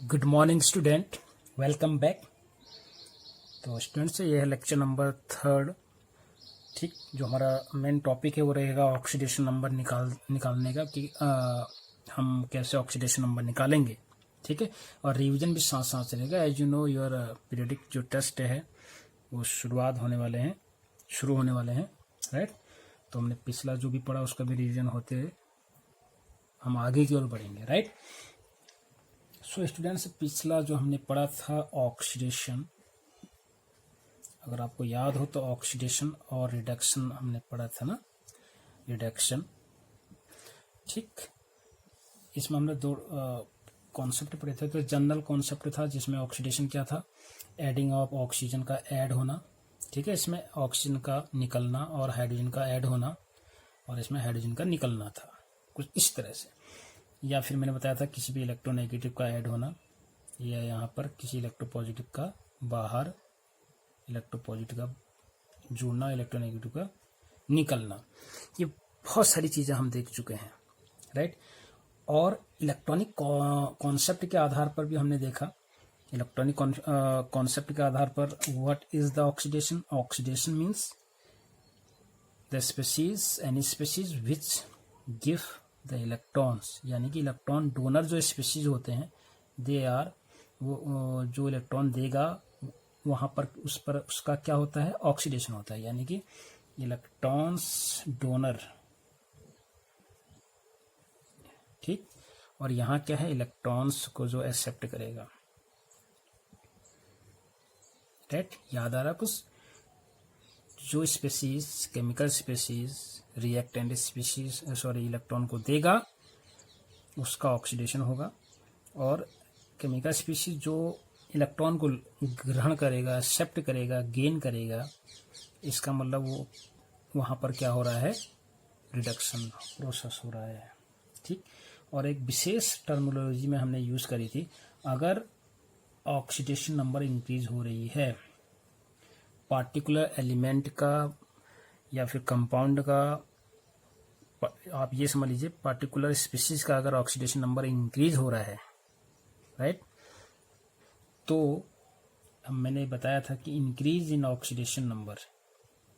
Good morning student, welcome back. तो students, ये है लेक्चर नंबर 3। ठीक, जो हमारा मेन टॉपिक है वो रहेगा ऑक्सीडेशन नंबर निकालने का कि हम कैसे ऑक्सीडेशन नंबर निकालेंगे। ठीक है, और रिवीजन भी साथ साथ रहेगा। As you know your periodic जो टेस्ट है वो शुरू होने वाले हैं। राइट, तो हमने पिछला जो भी पढ़ा उसका भी रिवीजन होते हुए हम आगे की ओर बढ़ेंगे। राइट, सो स्टूडेंट्स, पिछला जो हमने पढ़ा था ऑक्सीडेशन, अगर आपको याद हो तो ऑक्सीडेशन और रिडक्शन हमने पढ़ा था ना। रिडक्शन, ठीक, इसमें हमने दो कॉन्सेप्ट पढ़े थे। तो जनरल कॉन्सेप्ट था जिसमें ऑक्सीडेशन क्या था, एडिंग ऑफ ऑक्सीजन का ऐड होना। ठीक है, इसमें ऑक्सीजन का निकलना और हाइड्रोजन का ऐड होना, और इसमें हाइड्रोजन का निकलना था, कुछ इस तरह से। या फिर मैंने बताया था किसी भी इलेक्ट्रोनेगेटिव का ऐड होना, या यहाँ पर किसी इलेक्ट्रोपॉजिटिव का बाहर, इलेक्ट्रोपॉजिटिव का जुड़ना, इलेक्ट्रोनेगेटिव का निकलना। ये बहुत सारी चीज़ें हम देख चुके हैं। राइट, और इलेक्ट्रॉनिक कॉन्सेप्ट के आधार पर भी हमने देखा। इलेक्ट्रॉनिक कॉन्सेप्ट के आधार पर what is the oxidation. Oxidation means the species, any species which give the electrons, यानी कि इलेक्ट्रॉन डोनर जो स्पीशीज होते हैं, दे आर, वो जो इलेक्ट्रॉन देगा वहाँ पर उसका क्या होता है, ऑक्सीडेशन होता है। यानी कि इलेक्ट्रॉन्स डोनर, ठीक, और यहाँ क्या है, इलेक्ट्रॉन्स को जो एक्सेप्ट करेगा। राइट, याद आ रहा कुछ। जो species, chemical species, reactant species electron को देगा उसका ऑक्सीडेशन होगा, और केमिकल स्पीशीज जो इलेक्ट्रॉन को ग्रहण करेगा, एक्सेप्ट करेगा, गेन करेगा, इसका मतलब वो वहाँ पर क्या हो रहा है, रिडक्शन प्रोसेस हो रहा है। ठीक, और एक विशेष टर्मिनोलॉजी में हमने यूज करी थी, अगर ऑक्सीडेशन नंबर इंक्रीज हो रही है पार्टिकुलर एलिमेंट का या फिर कंपाउंड का, आप ये समझ लीजिए पार्टिकुलर स्पीशीज का अगर ऑक्सीडेशन नंबर इंक्रीज हो रहा है, राइट, तो मैंने बताया था कि increase in oxidation number,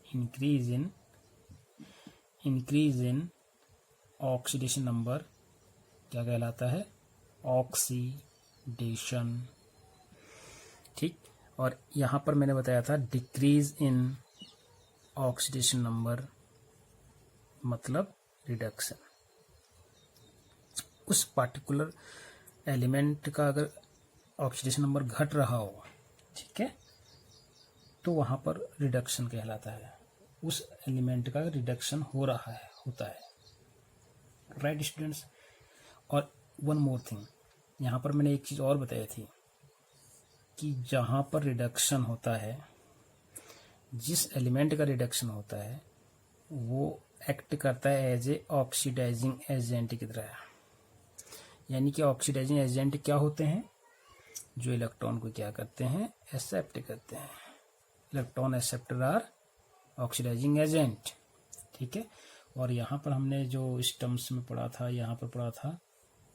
increase in oxidation number क्या कहलाता है, ऑक्सीडेशन। ठीक, और यहाँ पर मैंने बताया था डिक्रीज इन ऑक्सीडेशन नंबर मतलब रिडक्शन। उस पार्टिकुलर एलिमेंट का अगर ऑक्सीडेशन नंबर घट रहा हो, ठीक है, तो वहाँ पर रिडक्शन कहलाता है। उस एलिमेंट का रिडक्शन हो रहा है, होता है। राइट स्टूडेंट्स, और वन मोर थिंग, यहाँ पर मैंने एक चीज़ और बताई थी कि जहाँ पर रिडक्शन होता है, जिस एलिमेंट का रिडक्शन होता है वो एक्ट करता है एज ए ऑक्सीडाइजिंग एजेंट की तरह। यानी कि ऑक्सीडाइजिंग एजेंट क्या होते हैं, जो इलेक्ट्रॉन को क्या करते हैं, एक्सेप्ट करते हैं। Electron acceptor are oxidizing agent. ठीक है, और यहाँ पर हमने जो इस टर्म्स में पढ़ा था, यहाँ पर पढ़ा था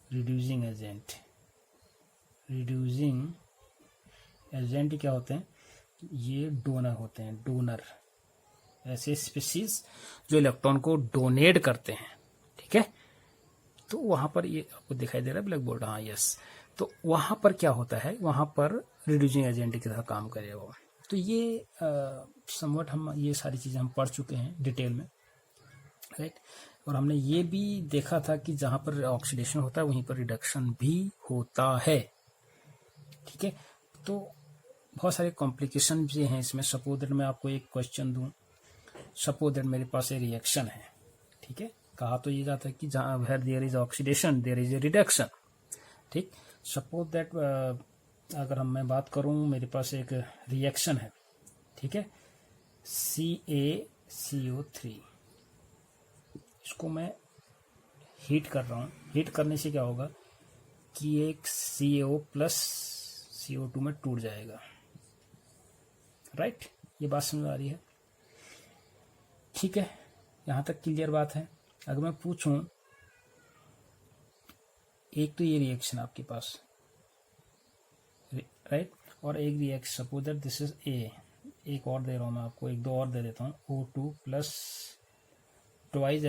रिड्यूसिंग एजेंट। रिड्यूसिंग एजेंट क्या होते हैं, ये डोनर होते हैं। डोनर ऐसे स्पीशीज जो इलेक्ट्रॉन को डोनेट करते हैं। ठीक है, तो वहां पर ये आपको दिखाई दे रहा है ब्लैक बोर्ड, हाँ यस। तो वहां पर क्या होता है, वहां पर रिड्यूसिंग एजेंट की तरह काम करेगा वो। तो ये समवट हम ये सारी चीजें हम पढ़ चुके हैं डिटेल में। राइट, और हमने ये भी देखा था कि जहां पर ऑक्सीडेशन होता है वहीं पर रिडक्शन भी होता है। ठीक है, तो बहुत सारे कॉम्प्लिकेशन भी हैं इसमें। सपोज दैट मैं आपको एक क्वेश्चन दूं, सपोज दैट मेरे पास एक रिएक्शन है। ठीक है, कहा तो ये जाता है कि जहां where there is oxidation there is a reduction. ठीक, सपोज दैट अगर मैं बात करूं, मेरे पास एक रिएक्शन है, ठीक है, CaCO3, इसको मैं हीट कर रहा हूं। हीट करने से क्या होगा कि एक CO प्लस CO2 में टूट जाएगा। राइट, ये बात समझ आ रही है। ठीक है, यहां तक क्लियर बात है। अगर मैं पूछूं, एक तो ये रिएक्शन आपके पास, राइट। और एक reaction, suppose that this is a, एक और दे रहा हूँ मैं आपको, एक दो और दे देता हूँ, O2 प्लस ट्वाइस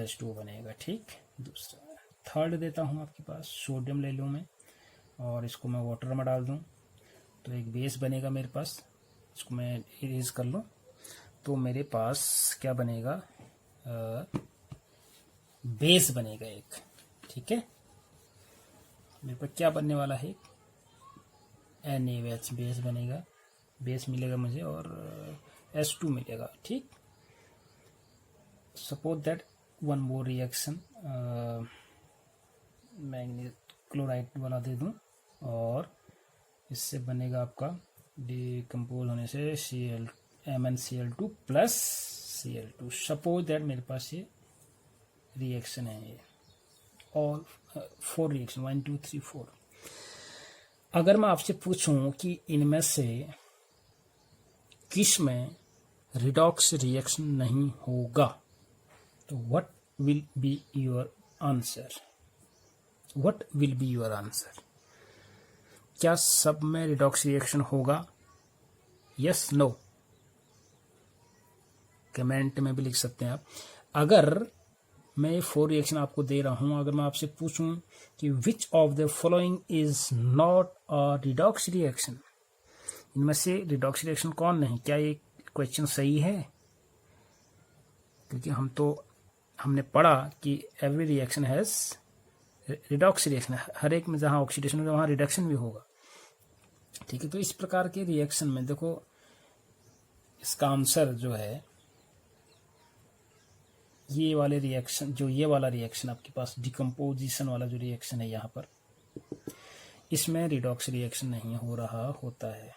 H2 बनेगा, ठीक। दूसरा थर्ड देता हूँ आपके पास, सोडियम ले लूँ मैं और इसको मैं वाटर में डाल दूँ तो एक बेस बनेगा मेरे पास, इसको मैं इरेज कर लूँ तो मेरे पास क्या बनेगा, बेस बनेगा एक, ठीक है। मेरे पास क्या बनने वाला है, NaOH बेस बनेगा, बेस मिलेगा मुझे और H2 मिलेगा, ठीक। Suppose that one more reaction, manganese chloride वाला दे दूं और इससे बनेगा आपका डिकम्पोज होने से MnCl2 plus Cl2। Suppose that मेरे पास ये रिएक्शन है, ये और 4 रिएक्शन 1 2 3 4। अगर मैं आपसे पूछूं कि इनमें से किस में रिडॉक्स रिएक्शन नहीं होगा तो what will be your answer, what will be your answer? क्या सब में रिडॉक्स रिएक्शन होगा? यस नो, कमेंट में भी लिख सकते हैं आप। अगर मैं 4 रिएक्शन आपको दे रहा हूं, अगर मैं आपसे पूछूं कि which of the following is not a redox reaction, इनमें से रिडॉक्स रिएक्शन कौन नहीं, क्या ये क्वेश्चन सही है? क्योंकि हमने पढ़ा कि every reaction has redox reaction, हर एक में जहां ऑक्सीडेशन होगा वहां रिडक्शन भी होगा, ठीक है। तो इस प्रकार के रिएक्शन में देखो इसका आंसर जो है ये वाले रिएक्शन, जो ये वाला रिएक्शन आपके पास डिकम्पोजिशन वाला जो रिएक्शन है यहाँ पर, इसमें रिडॉक्स रिएक्शन नहीं हो रहा होता है,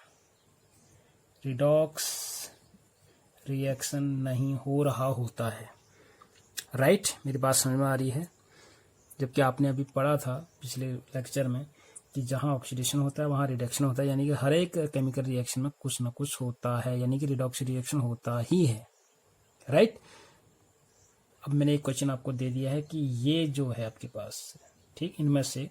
रिडॉक्स रिएक्शन नहीं हो रहा होता है, राइट। मेरी बात समझ में आ रही है? जबकि आपने अभी पढ़ा था पिछले लेक्चर में कि जहाँ ऑक्सीडेशन होता है वहाँ रिडक्शन होता है, यानी कि हर एक केमिकल रिएक्शन में कुछ ना कुछ होता है, यानी कि रिडॉक्स रिएक्शन होता ही है, राइट। अब मैंने एक क्वेश्चन आपको दे दिया है कि ये जो है आपके पास, ठीक, इनमें से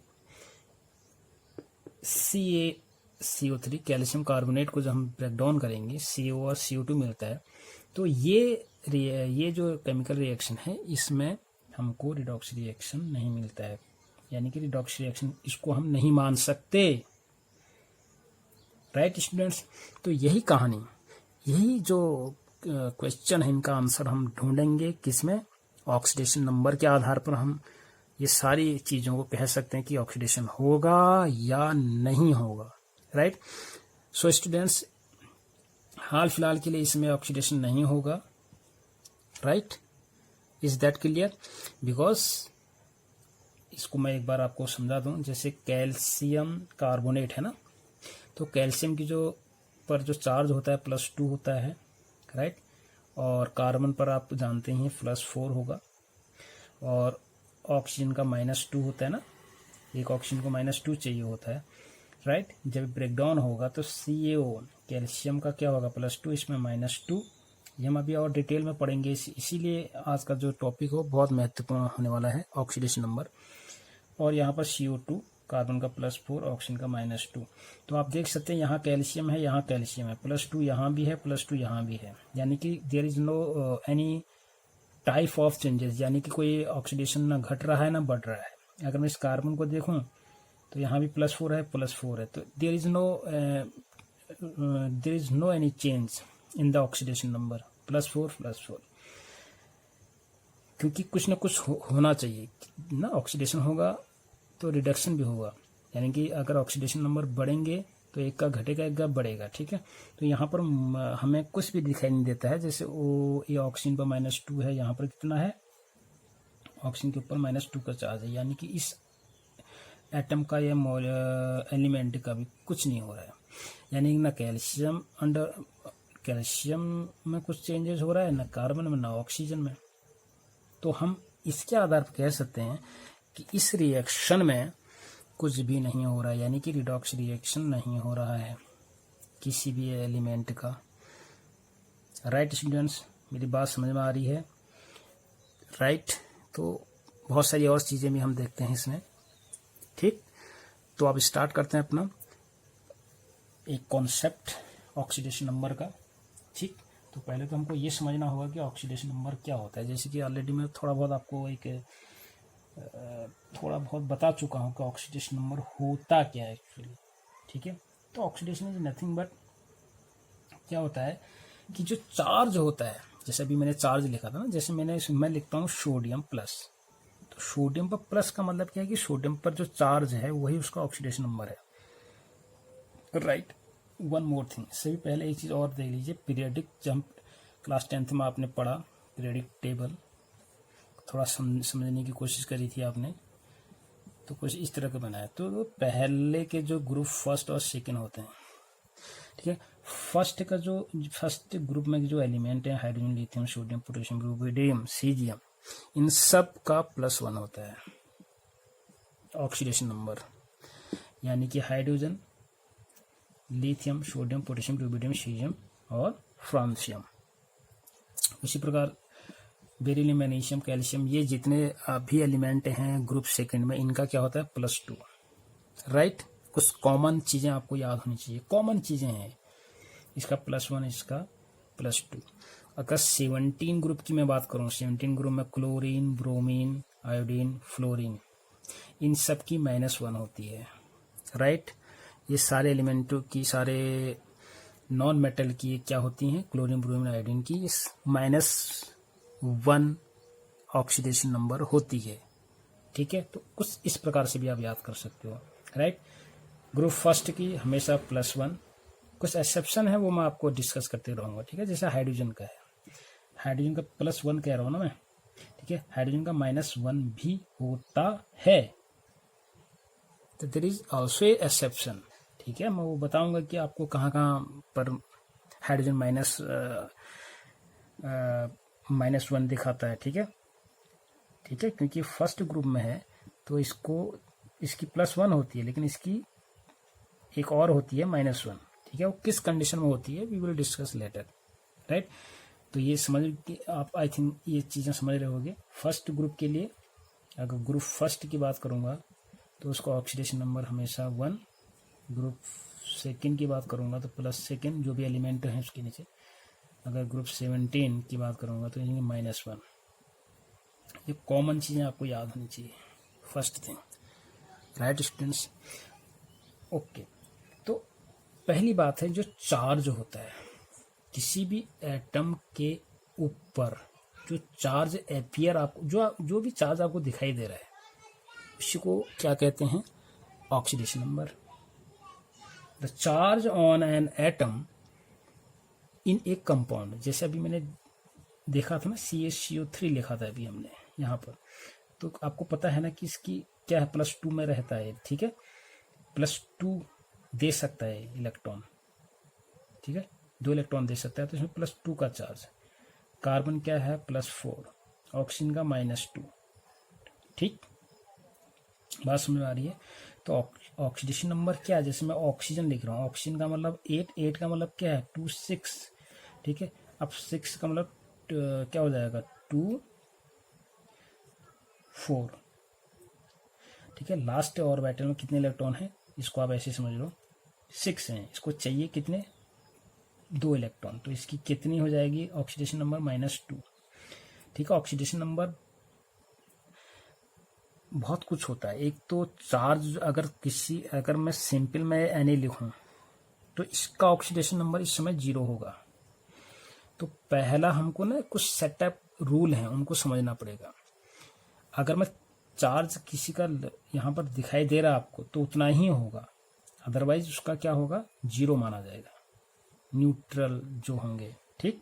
CaCO3 कैल्शियम कार्बोनेट को जब हम ब्रेक डाउन करेंगे CO और CO2 मिलता है, तो ये जो केमिकल रिएक्शन है इसमें हमको रिडॉक्स रिएक्शन नहीं मिलता है, यानी कि रिडॉक्स रिएक्शन इसको हम नहीं मान सकते, राइट स्टूडेंट्स। तो यही कहानी, यही जो क्वेश्चन है, इनका आंसर हम ढूंढेंगे किसमें, ऑक्सीडेशन नंबर के आधार पर हम ये सारी चीजों को कह सकते हैं कि ऑक्सीडेशन होगा या नहीं होगा, राइट। सो स्टूडेंट्स, हाल फिलहाल के लिए इसमें ऑक्सीडेशन नहीं होगा, right. Is that clear? Because इसको मैं एक बार आपको समझा दूं, जैसे कैल्शियम कार्बोनेट है ना, तो कैल्शियम की जो चार्ज होता है +2 होता है, राइट। और कार्बन पर आप जानते हैं +4 होगा, और ऑक्सीजन का -2 होता है ना, एक ऑक्सीजन को -2 चाहिए होता है, राइट। जब ब्रेक डाउन होगा तो CaO कैल्शियम का क्या होगा, +2, इसमें -2, ये हम अभी और डिटेल में पढ़ेंगे, इसीलिए आज का जो टॉपिक हो बहुत महत्वपूर्ण होने वाला है, ऑक्सीडेशन नंबर। और यहाँ पर CO2 कार्बन का +4, ऑक्सीजन का -2, तो आप देख सकते हैं यहाँ कैल्शियम है, यहाँ कैल्शियम है, +2 यहाँ भी है, +2 यहाँ भी है, यानी कि there is no any type of changes, यानी कि कोई ऑक्सीडेशन ना घट रहा है ना बढ़ रहा है। अगर मैं इस कार्बन को देखूं तो यहाँ भी +4 है, +4 है, तो there is no any change in the oxidation number, +4, क्योंकि कुछ ना कुछ होना चाहिए ना, ऑक्सीडेशन होगा तो रिडक्शन भी होगा, यानी कि अगर ऑक्सीडेशन नंबर बढ़ेंगे तो एक का घटेगा एक का बढ़ेगा, ठीक है। तो यहाँ पर हमें कुछ भी दिखाई नहीं देता है, जैसे ये ऑक्सीजन पर -2 है, यहाँ पर कितना है, ऑक्सीजन के ऊपर -2 का चार्ज है, यानी कि इस एटम का या एलिमेंट का भी कुछ नहीं हो रहा है, यानी कि ना कैल्शियम में कुछ चेंजेस हो रहा है, ना कार्बन में ना ऑक्सीजन में। तो हम इसके आधार पर कह सकते हैं कि इस रिएक्शन में कुछ भी नहीं हो रहा है, यानी कि रिडॉक्स रिएक्शन नहीं हो रहा है किसी भी एलिमेंट का, राइट स्टूडेंट्स। मेरी बात समझ में आ रही है, राइट। तो बहुत सारी और चीज़ें भी हम देखते हैं इसमें, ठीक। तो अब स्टार्ट करते हैं अपना एक कॉन्सेप्ट ऑक्सीडेशन नंबर का। ठीक, तो पहले तो हमको ये समझना होगा कि ऑक्सीडेशन नंबर क्या होता है। जैसे कि ऑलरेडी मैं थोड़ा बहुत आपको थोड़ा बहुत बता चुका हूँ कि ऑक्सीडेशन नंबर होता क्या है एक्चुअली। ठीक है, तो ऑक्सीडेशन इज नथिंग बट क्या होता है कि जो चार्ज होता है, जैसे अभी मैंने चार्ज लिखा था ना, जैसे मैं लिखता हूँ सोडियम प्लस, तो सोडियम पर प्लस का मतलब क्या है कि सोडियम पर जो चार्ज है वही उसका ऑक्सीडेशन नंबर है। राइट, वन मोर थिंग, इससे भी पहले एक चीज़ और देख लीजिए। पीरियडिक, जब क्लास 10th में आपने पढ़ा पीरियडिक टेबल, थोड़ा समझने की कोशिश करी थी आपने, तो कुछ इस तरह का बनाया। तो पहले के जो ग्रुप फर्स्ट और सेकंड होते हैं, ठीक है, फर्स्ट ग्रुप में जो एलिमेंट है, hydrogen, lithium, sodium, potassium, rubidium, caesium, इन सब का +1 होता है ऑक्सीडेशन नंबर। यानी कि hydrogen, lithium, sodium, potassium, rubidium, caesium और फ्रांसियम। उसी प्रकार बेरिलियम, मैग्नीशियम, कैल्शियम, ये जितने भी एलिमेंट हैं ग्रुप सेकंड में, इनका क्या होता है +2। राइट, कुछ कॉमन चीजें आपको याद होनी चाहिए, कॉमन चीजें हैं। इसका +1, इसका +2। अगर 17 ग्रुप की मैं बात करूं, 17 ग्रुप में क्लोरीन, ब्रोमीन, आयोडीन, फ्लोरीन, इन सब की -1 होती है। राइट, ये सारे एलिमेंटों की, सारे नॉन मेटल की क्या होती हैं, क्लोरीन, ब्रोमीन, आयोडीन की -1 ऑक्सीडेशन नंबर होती है। ठीक है, तो कुछ इस प्रकार से भी आप याद कर सकते हो। राइट, ग्रुप फर्स्ट की हमेशा +1, कुछ एक्सेप्शन है वो मैं आपको डिस्कस करते रहूंगा। ठीक है, जैसे हाइड्रोजन का है, हाइड्रोजन का +1 कह रहा हूं ना मैं। ठीक है, हाइड्रोजन का -1 भी होता है, तो there is also a exception. ठीक है, मैं वो बताऊंगा कि आपको कहाँ कहाँ पर हाइड्रोजन -1 दिखाता है। ठीक है, ठीक है, क्योंकि फर्स्ट ग्रुप में है तो इसकी +1 होती है, लेकिन इसकी एक और होती है -1। ठीक है, वो किस कंडीशन में होती है we will discuss later. Right, तो ये समझ कि आप, आई थिंक ये चीज़ें समझ रहे होंगे। फर्स्ट ग्रुप के लिए अगर ग्रुप फर्स्ट की बात करूंगा तो उसका ऑक्सीडेशन नंबर हमेशा 1। ग्रुप सेकंड की बात करूंगा तो +2 जो भी एलिमेंट हैं उसके नीचे। अगर ग्रुप 17 की बात करूंगा तो इनके -1। ये कॉमन चीज़ें आपको याद होनी चाहिए, first thing. Right students, okay. तो पहली बात है, जो चार्ज होता है किसी भी एटम के ऊपर, जो चार्ज एपियर आपको, जो भी चार्ज आपको दिखाई दे रहा है, उसी को क्या कहते हैं, oxidation number. The charge on an atom in A compound, जैसे अभी मैंने देखा था ना, CaCO3 लिखा था अभी हमने यहाँ पर, तो आपको पता है ना कि इसकी क्या है, +2 में रहता है। ठीक है, +2 दे सकता है इलेक्ट्रॉन। ठीक है, 2 इलेक्ट्रॉन दे सकता है, तो इसमें +2 का चार्ज। कार्बन क्या है, +4, ऑक्सीजन का -2। ठीक, बात समझ आ रही है। तो ऑक्सीडेशन नंबर क्या है, जैसे मैं ऑक्सीजन लिख रहा हूँ, ऑक्सीजन का मतलब 8 का मतलब क्या है, 2 6। ठीक है, अब 6 का मतलब क्या हो जाएगा, 2 4। ठीक है, लास्ट ऑर्बिटल में कितने इलेक्ट्रॉन है, इसको आप ऐसे समझ लो 6 हैं, इसको चाहिए कितने, 2 इलेक्ट्रॉन, तो इसकी कितनी हो जाएगी ऑक्सीडेशन नंबर, -2। ठीक है, ऑक्सीडेशन नंबर बहुत कुछ होता है। एक तो चार्ज, अगर मैं सिंपल में Na लिखूं तो इसका ऑक्सीडेशन नंबर इस समय 0 होगा। तो पहला हमको ना कुछ सेटअप रूल हैं, उनको समझना पड़ेगा। अगर मैं चार्ज किसी का यहाँ पर दिखाई दे रहा है आपको, तो उतना ही होगा, अदरवाइज उसका क्या होगा, 0 माना जाएगा, न्यूट्रल जो होंगे। ठीक,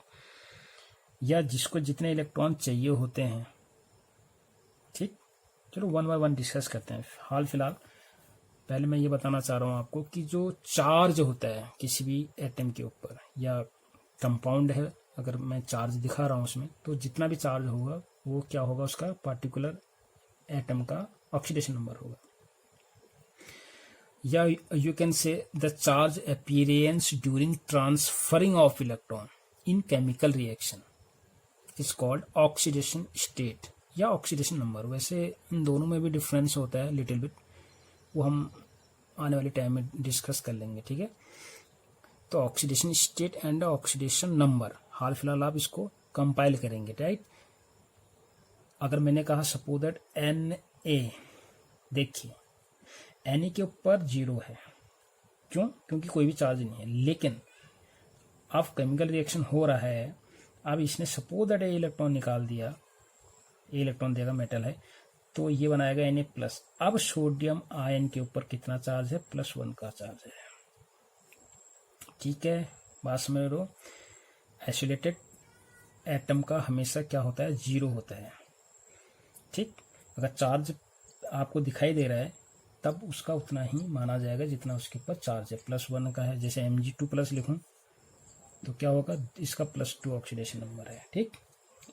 या जिसको जितने इलेक्ट्रॉन चाहिए होते हैं। ठीक, चलो 1 बाय 1 डिस्कस करते हैं। हाल फिलहाल पहले मैं ये बताना चाह रहा हूँ आपको कि जो चार्ज होता है किसी भी एटम के ऊपर या कंपाउंड है, अगर मैं चार्ज दिखा रहा हूँ उसमें, तो जितना भी चार्ज होगा वो क्या होगा, उसका पार्टिकुलर एटम का ऑक्सीडेशन नंबर होगा। या यू कैन से the charge appearance during transferring of electron in chemical reaction is called oxidation state या ऑक्सीडेशन नंबर। वैसे इन दोनों में भी डिफरेंस होता है लिटिल बिट, वो हम आने वाले टाइम में डिस्कस कर लेंगे, ठीक है। तो oxidation state and oxidation number, हाल फिलहाल आप इसको कंपाइल करेंगे, राइट। अगर मैंने कहा सपोज दैट Na, देखिए Na के ऊपर 0 है, क्यों? क्योंकि कोई भी चार्ज नहीं है। लेकिन अब केमिकल रिएक्शन हो रहा है, अब इसने सपोज दैट ए इलेक्ट्रॉन निकाल दिया, ए इलेक्ट्रॉन देगा, मेटल है, तो ये बनाएगा Na+। अब सोडियम आयन के ऊपर कितना चार्ज है? +1 का चार्ज है, ठीक है। बात समझ लो, आइसोलेटेड एटम का हमेशा क्या होता है? 0 होता है, ठीक। अगर चार्ज आपको दिखाई दे रहा है तब उसका उतना ही माना जाएगा जितना उसके ऊपर चार्ज है। +1 का है, जैसे Mg2+ लिखूं तो क्या होगा? इसका +2 ऑक्सीडेशन नंबर है, ठीक।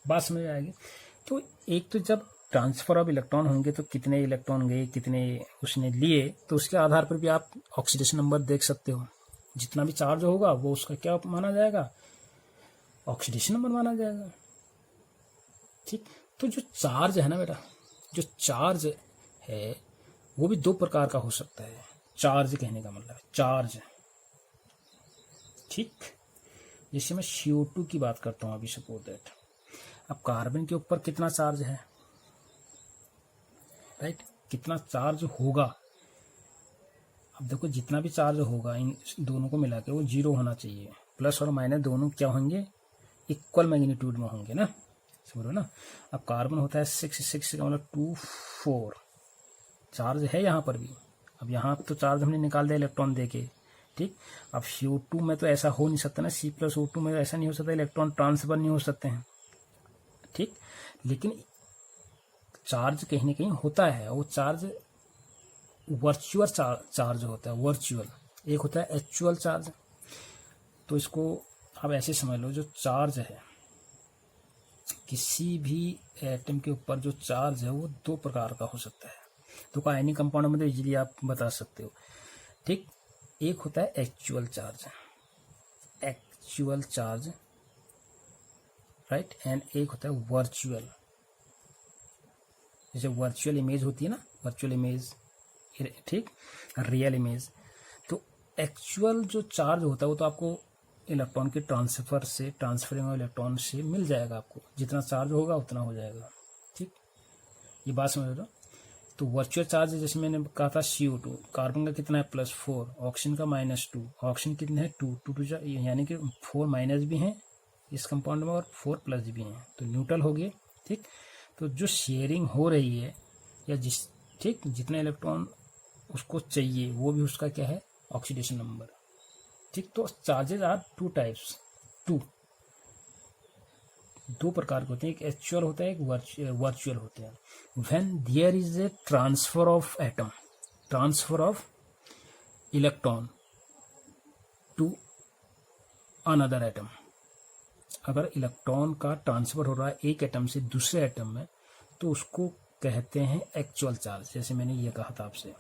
बात समझ में आएगी। तो एक तो जब ट्रांसफर ऑफ इलेक्ट्रॉन होंगे तो कितने इलेक्ट्रॉन गए, कितने उसने लिए, तो उसके आधार पर भी आप ऑक्सीडेशन नंबर देख सकते हो। जितना भी चार्ज होगा वो उसका क्या माना जाएगा? ऑक्सीडेशन नंबर माना जाएगा, ठीक। तो जो चार्ज है ना बेटा, जो चार्ज है वो भी 2 प्रकार का हो सकता है। चार्ज कहने का मतलब है चार्ज, ठीक। जैसे मैं CO2 की बात करता हूं अभी, सपोज दैट। अब कार्बन के ऊपर कितना चार्ज है, राइट, कितना चार्ज होगा? अब देखो जितना भी चार्ज होगा इन दोनों को मिला के वो 0 होना चाहिए। प्लस और माइनस दोनों क्या होंगे? इक्वल मैग्नीट्यूड में होंगे ना, समझो ना। अब कार्बन होता है 6 का मतलब 2 4 चार्ज है यहाँ पर भी। अब यहाँ तो चार्ज हमने निकाल दिया इलेक्ट्रॉन देके, ठीक। अब CO2 में तो ऐसा हो नहीं सकता ना, C+O2 में ऐसा नहीं हो सकता, इलेक्ट्रॉन ट्रांसफर नहीं हो सकते हैं, ठीक। लेकिन चार्ज कहीं ना कहीं होता है, वो चार्ज वर्चुअल चार्ज होता है, वर्चुअल। एक होता है एक्चुअल चार्ज। तो इसको आप ऐसे समझ लो, जो चार्ज है किसी भी एटम के ऊपर जो चार्ज है वो 2 प्रकार का हो सकता है। तो आयनिक कंपाउंड में तो इजीली आप बता सकते हो, ठीक। एक होता है actual charge, actual charge, right, and एक होता है वर्चुअल। जैसे वर्चुअल इमेज होती है ना, वर्चुअल इमेज, ठीक, रियल इमेज। तो एक्चुअल जो चार्ज होता है वो तो आपको इलेक्ट्रॉन के ट्रांसफर से, ट्रांसफरिंग इलेक्ट्रॉन से मिल जाएगा। आपको जितना चार्ज होगा उतना हो जाएगा, ठीक। ये बात समझ लो। तो वर्चुअल चार्ज जैसे मैंने कहा था CO2, कार्बन का कितना है? +4, ऑक्सीजन का -2, ऑक्सीजन कितने हैं? 2 यानी कि 4 माइनस भी हैं इस कंपाउंड में और 4 प्लस भी हैं, तो न्यूट्रल हो गए, ठीक। तो जो शेयरिंग हो रही है या जिस, ठीक, जितना इलेक्ट्रॉन उसको चाहिए वो भी उसका क्या है? ऑक्सीडेशन नंबर, ठीक। तो चार्जेज आर 2 टाइप्स, 2 प्रकार के होते हैं, एक एक्चुअल होता है, एक वर्चुअल होते हैं। When there is a transfer of atom, transfer of electron to another atom, अगर इलेक्ट्रॉन का ट्रांसफर हो रहा है एक एटम से दूसरे एटम में तो उसको कहते हैं एक्चुअल चार्ज। जैसे मैंने ये कहा था आपसे,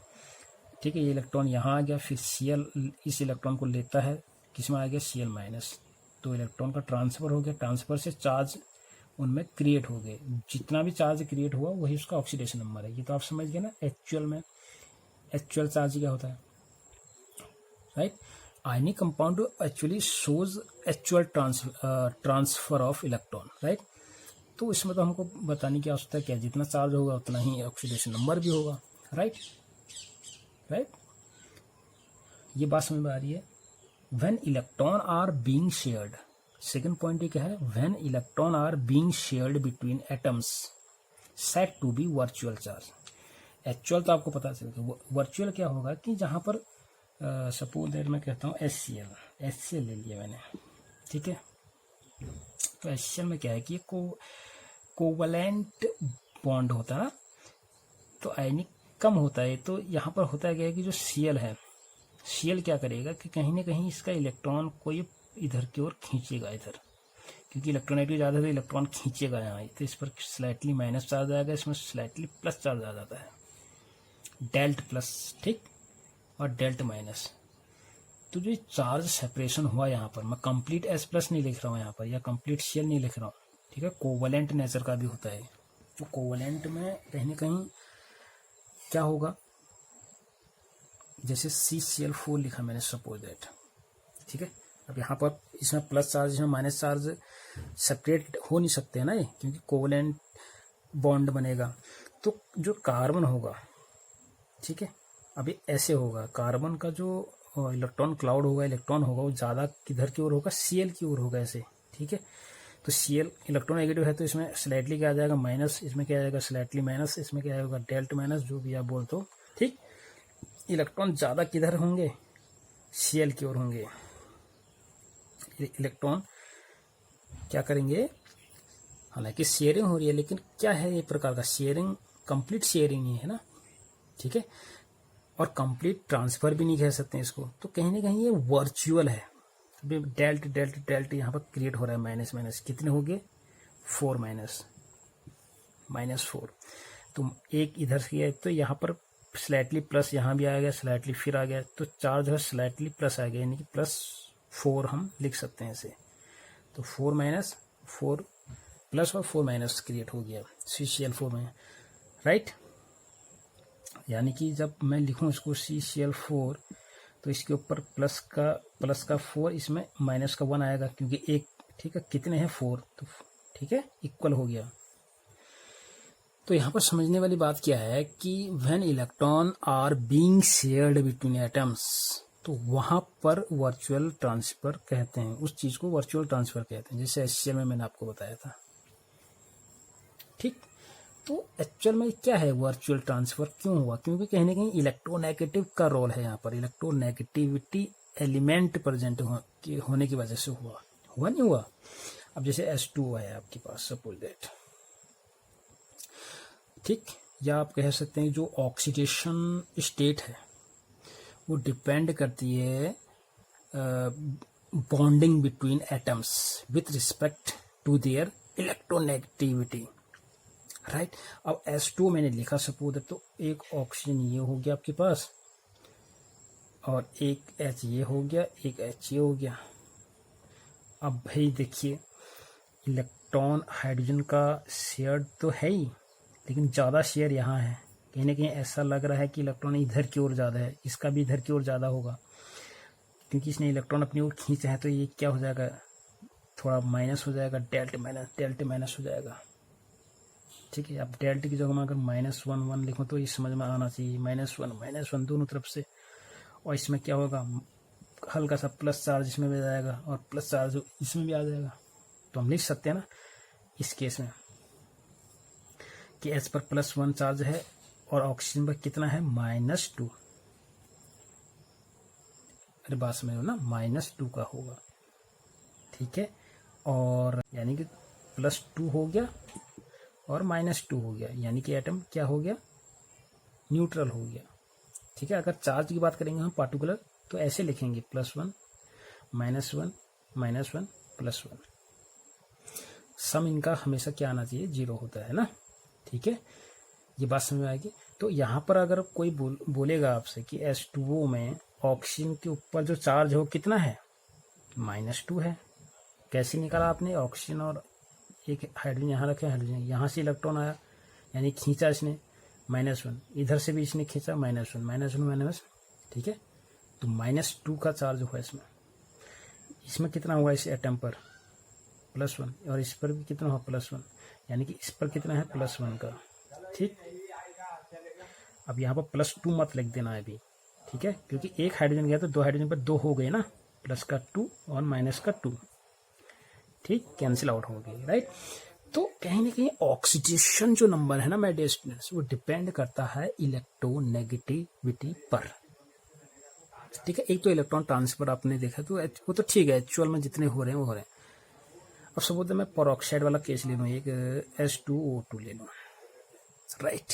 ठीक है। ये इलेक्ट्रॉन यहाँ आ गया, फिर Cl इस इलेक्ट्रॉन को लेता है, किसमें आ गया? Cl-, तो इलेक्ट्रॉन का ट्रांसफर हो गया, ट्रांसफर से चार्ज उनमें क्रिएट हो गए। जितना भी चार्ज क्रिएट हुआ वही उसका ऑक्सीडेशन नंबर है। ये तो आप समझ गए ना, एक्चुअल में एक्चुअल चार्ज क्या होता है, right. Ionic compound actually shows actual transfer of electron, right. तो इसमें तो हमको बताने की आवश्यकता क्या है, जितना चार्ज होगा उतना ही ऑक्सीडेशन नंबर भी होगा, राइट, राइट। ये बात समझ में आ रही है। When electron are being shared, second point ये क्या है? When electron are being shared between atoms set to be virtual charge. Actual तो आपको पता चलेगा, वर्चुअल क्या होगा कि जहां पर सपोज दैट मैं कहता हूँ HCl ले लिया मैंने, ठीक है। तो HCl में क्या है कि कोवलेंट बॉन्ड होता है ना, तो आयनिक कम होता है। तो यहाँ पर होता है क्या है कि जो Cl है, Cl क्या करेगा कि कहीं ना कहीं इसका इलेक्ट्रॉन को ये इधर की ओर खींचेगा, इधर, क्योंकि इलेक्ट्रोनेटिव ज़्यादा है तो इलेक्ट्रॉन खींचेगा यहाँ, तो इस पर स्लाइटली माइनस चार्ज आएगा, इसमें स्लाइटली प्लस चार्ज आ जाता है, डेल्ट प्लस, ठीक, और डेल्ट माइनस। तो जो चार्ज सेपरेशन हुआ यहाँ पर, मैं कंप्लीट H+ नहीं लिख रहा हूँ यहाँ पर, या कंप्लीट Cl नहीं लिख रहा हूँ, ठीक है। कोवलेंट नेचर का भी होता है। तो कोवलेंट में कहीं ना कहीं क्या होगा, जैसे CCl4 लिखा मैंने, सपोज दैट, ठीक है। अब यहाँ पर इसमें प्लस चार्ज इसमें माइनस चार्ज सेपरेट हो नहीं सकते हैं ना ये, क्योंकि कोवलेंट बॉन्ड बनेगा। तो जो कार्बन होगा, ठीक है, अभी ऐसे होगा, कार्बन का जो इलेक्ट्रॉन क्लाउड होगा, इलेक्ट्रॉन होगा, वो ज़्यादा किधर की ओर होगा, Cl की ओर होगा ऐसे, ठीक है। तो Cl इलेक्ट्रॉन नेगेटिव है तो इसमें स्लाइटली क्या आ जाएगा, माइनस, इसमें क्या आएगा, स्लाइटली माइनस, इसमें क्या आएगा, डेल्ट माइनस, जो भी आप बोलते हो, ठीक। इलेक्ट्रॉन ज़्यादा किधर होंगे, Cl की ओर होंगे। इलेक्ट्रॉन क्या करेंगे, हालांकि शेयरिंग हो रही है, लेकिन क्या है ये प्रकार का शेयरिंग, कंप्लीट शेयरिंग नहीं है ना, ठीक है। और कंप्लीट ट्रांसफर भी नहीं कह सकते हैं इसको, तो कहीं ना कहीं ये वर्चुअल है। अभी डेल्ट डेल्ट डेल्ट यहाँ पर क्रिएट हो रहा है, माइनस माइनस कितने हो गए, 4 माइनस 4। तो एक इधर से तो यहाँ पर स्लाइटली प्लस, यहाँ भी आ गया स्लाइटली, फिर आ गया, तो चार्ज जो है स्लाइटली प्लस आ गया, यानी कि +4 हम लिख सकते हैं इसे। तो 4 प्लस और 4 क्रिएट हो गया CCl4 में, राइट। यानी कि जब मैं लिखूं इसको CCl4, तो इसके ऊपर प्लस का 4, इसमें माइनस का 1 आएगा, क्योंकि एक, ठीक है, कितने हैं 4, तो ठीक है, इक्वल हो गया। तो यहाँ पर समझने वाली बात क्या है कि when electron are being shared between atoms, तो वहां पर वर्चुअल ट्रांसफर कहते हैं, उस चीज को वर्चुअल ट्रांसफर कहते हैं, जैसे HCl में मैंने आपको बताया था, ठीक। तो एक्चुअल में क्या है वर्चुअल ट्रांसफर, क्यों हुआ, क्योंकि कहीं ना कहीं इलेक्ट्रोनेगेटिव का रोल है यहाँ पर, इलेक्ट्रोनेगेटिविटी एलिमेंट प्रेजेंट होने की वजह से हुआ नहीं हुआ। अब जैसे H2O है आपके पास, सपोज दैट, ठीक, या आप कह सकते हैं जो ऑक्सीडेशन स्टेट है वो डिपेंड करती है bonding between atoms with respect to their electronegativity, right. अब H2 मैंने लिखा सपोज, तो एक ऑक्सीजन ये हो गया आपके पास, और एक H ये हो गया, एक H ये हो गया। अब भाई देखिए, इलेक्ट्रॉन हाइड्रोजन का शेयर तो है ही, लेकिन ज़्यादा शेयर यहाँ है, कहीं ना कहीं ऐसा लग रहा है कि इलेक्ट्रॉन इधर की ओर ज़्यादा है, इसका भी इधर की ओर ज़्यादा होगा, क्योंकि इसने इलेक्ट्रॉन अपनी ओर खींचा है। तो ये क्या हो जाएगा, थोड़ा माइनस हो जाएगा, डेल्ट माइनस हो जाएगा, ठीक है। अब डेल्ट की जगह में अगर -1 लिखो तो ये समझ में आना चाहिए, -1 दोनों तरफ से। और इसमें क्या होगा, हल्का सा प्लस चार्ज इसमें भी आ जाएगा और प्लस चार्ज इसमें भी आ जाएगा। तो हम लिख सकते हैं ना इस केस में कि H पर +1 चार्ज है और ऑक्सीजन पर कितना है, -2। अरे बात समझ लो ना, -2 का होगा, ठीक है। और यानी कि +2 हो गया और -2 हो गया, यानी कि एटम क्या हो गया, न्यूट्रल हो गया, ठीक है। अगर चार्ज की बात करेंगे हम पार्टिकुलर, तो ऐसे लिखेंगे +1 -1 -1 +1। सम इनका हमेशा क्या आना चाहिए, 0 होता है ना, ठीक है। ये बात समझ में आएगी। तो यहाँ पर अगर कोई बोलेगा आपसे कि H2O में ऑक्सीजन के ऊपर जो चार्ज हो कितना है, -2 है, कैसे निकाला आपने, ऑक्सीजन और एक हाइड्रोजन यहाँ रखे, हाइड्रोजन यहाँ से इलेक्ट्रॉन आया, यानी खींचा इसने -1, इधर से भी इसने खींचा -1, ठीक है। तो -2 का चार्ज हुआ इसमें कितना हुआ इस एटम पर, +1, और इस पर भी कितना हुआ, +1, यानी कि इस पर कितना है, +1 का, ठीक। अब यहाँ पर +2 मत लिख देना है अभी, ठीक है, क्योंकि एक हाइड्रोजन गया तो 2 हाइड्रोजन पर 2 हो गए ना, प्लस का 2 और माइनस का 2, ठीक, कैंसिल आउट हो गई, राइट। तो कहीं ना कहीं ऑक्सीडेशन जो नंबर है ना मेरे स्टूडेंट्स, वो डिपेंड करता है इलेक्ट्रोनेगेटिविटी पर, ठीक है। एक तो इलेक्ट्रॉन ट्रांसफर आपने देखा, तो वो तो ठीक है, एक्चुअल में जितने हो रहे हैं वो हो रहे हैं। अब सपोज मैं पेरोक्साइड वाला केस ले लूँ, एक H2O2 ले लूँ, राइट,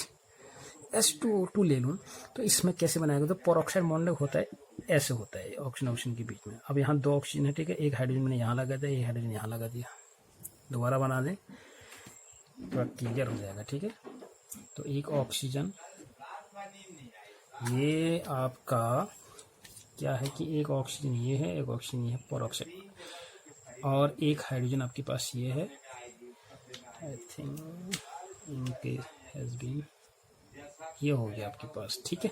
H2O2 ले लूँ, तो इसमें कैसे बनाएगा, तो पेरोक्साइड बॉन्ड होता है, ऐसे होता है ऑक्सीजन के बीच में। अब यहाँ 2 ऑक्सीजन है, ठीक है, एक हाइड्रोजन मैंने यहाँ लगा दिया, एक हाइड्रोजन यहाँ लगा दिया, दोबारा बना दें, थोड़ा क्लियर हो जाएगा, ठीक है। तो एक ऑक्सीजन, ये आपका क्या है कि एक ऑक्सीजन ये है, एक ऑक्सीजन ये है, पेरोक्साइड, और एक हाइड्रोजन आपके पास ये है, आई थिंक इनके हैज बीन, ये हो गया आपके पास, ठीक है।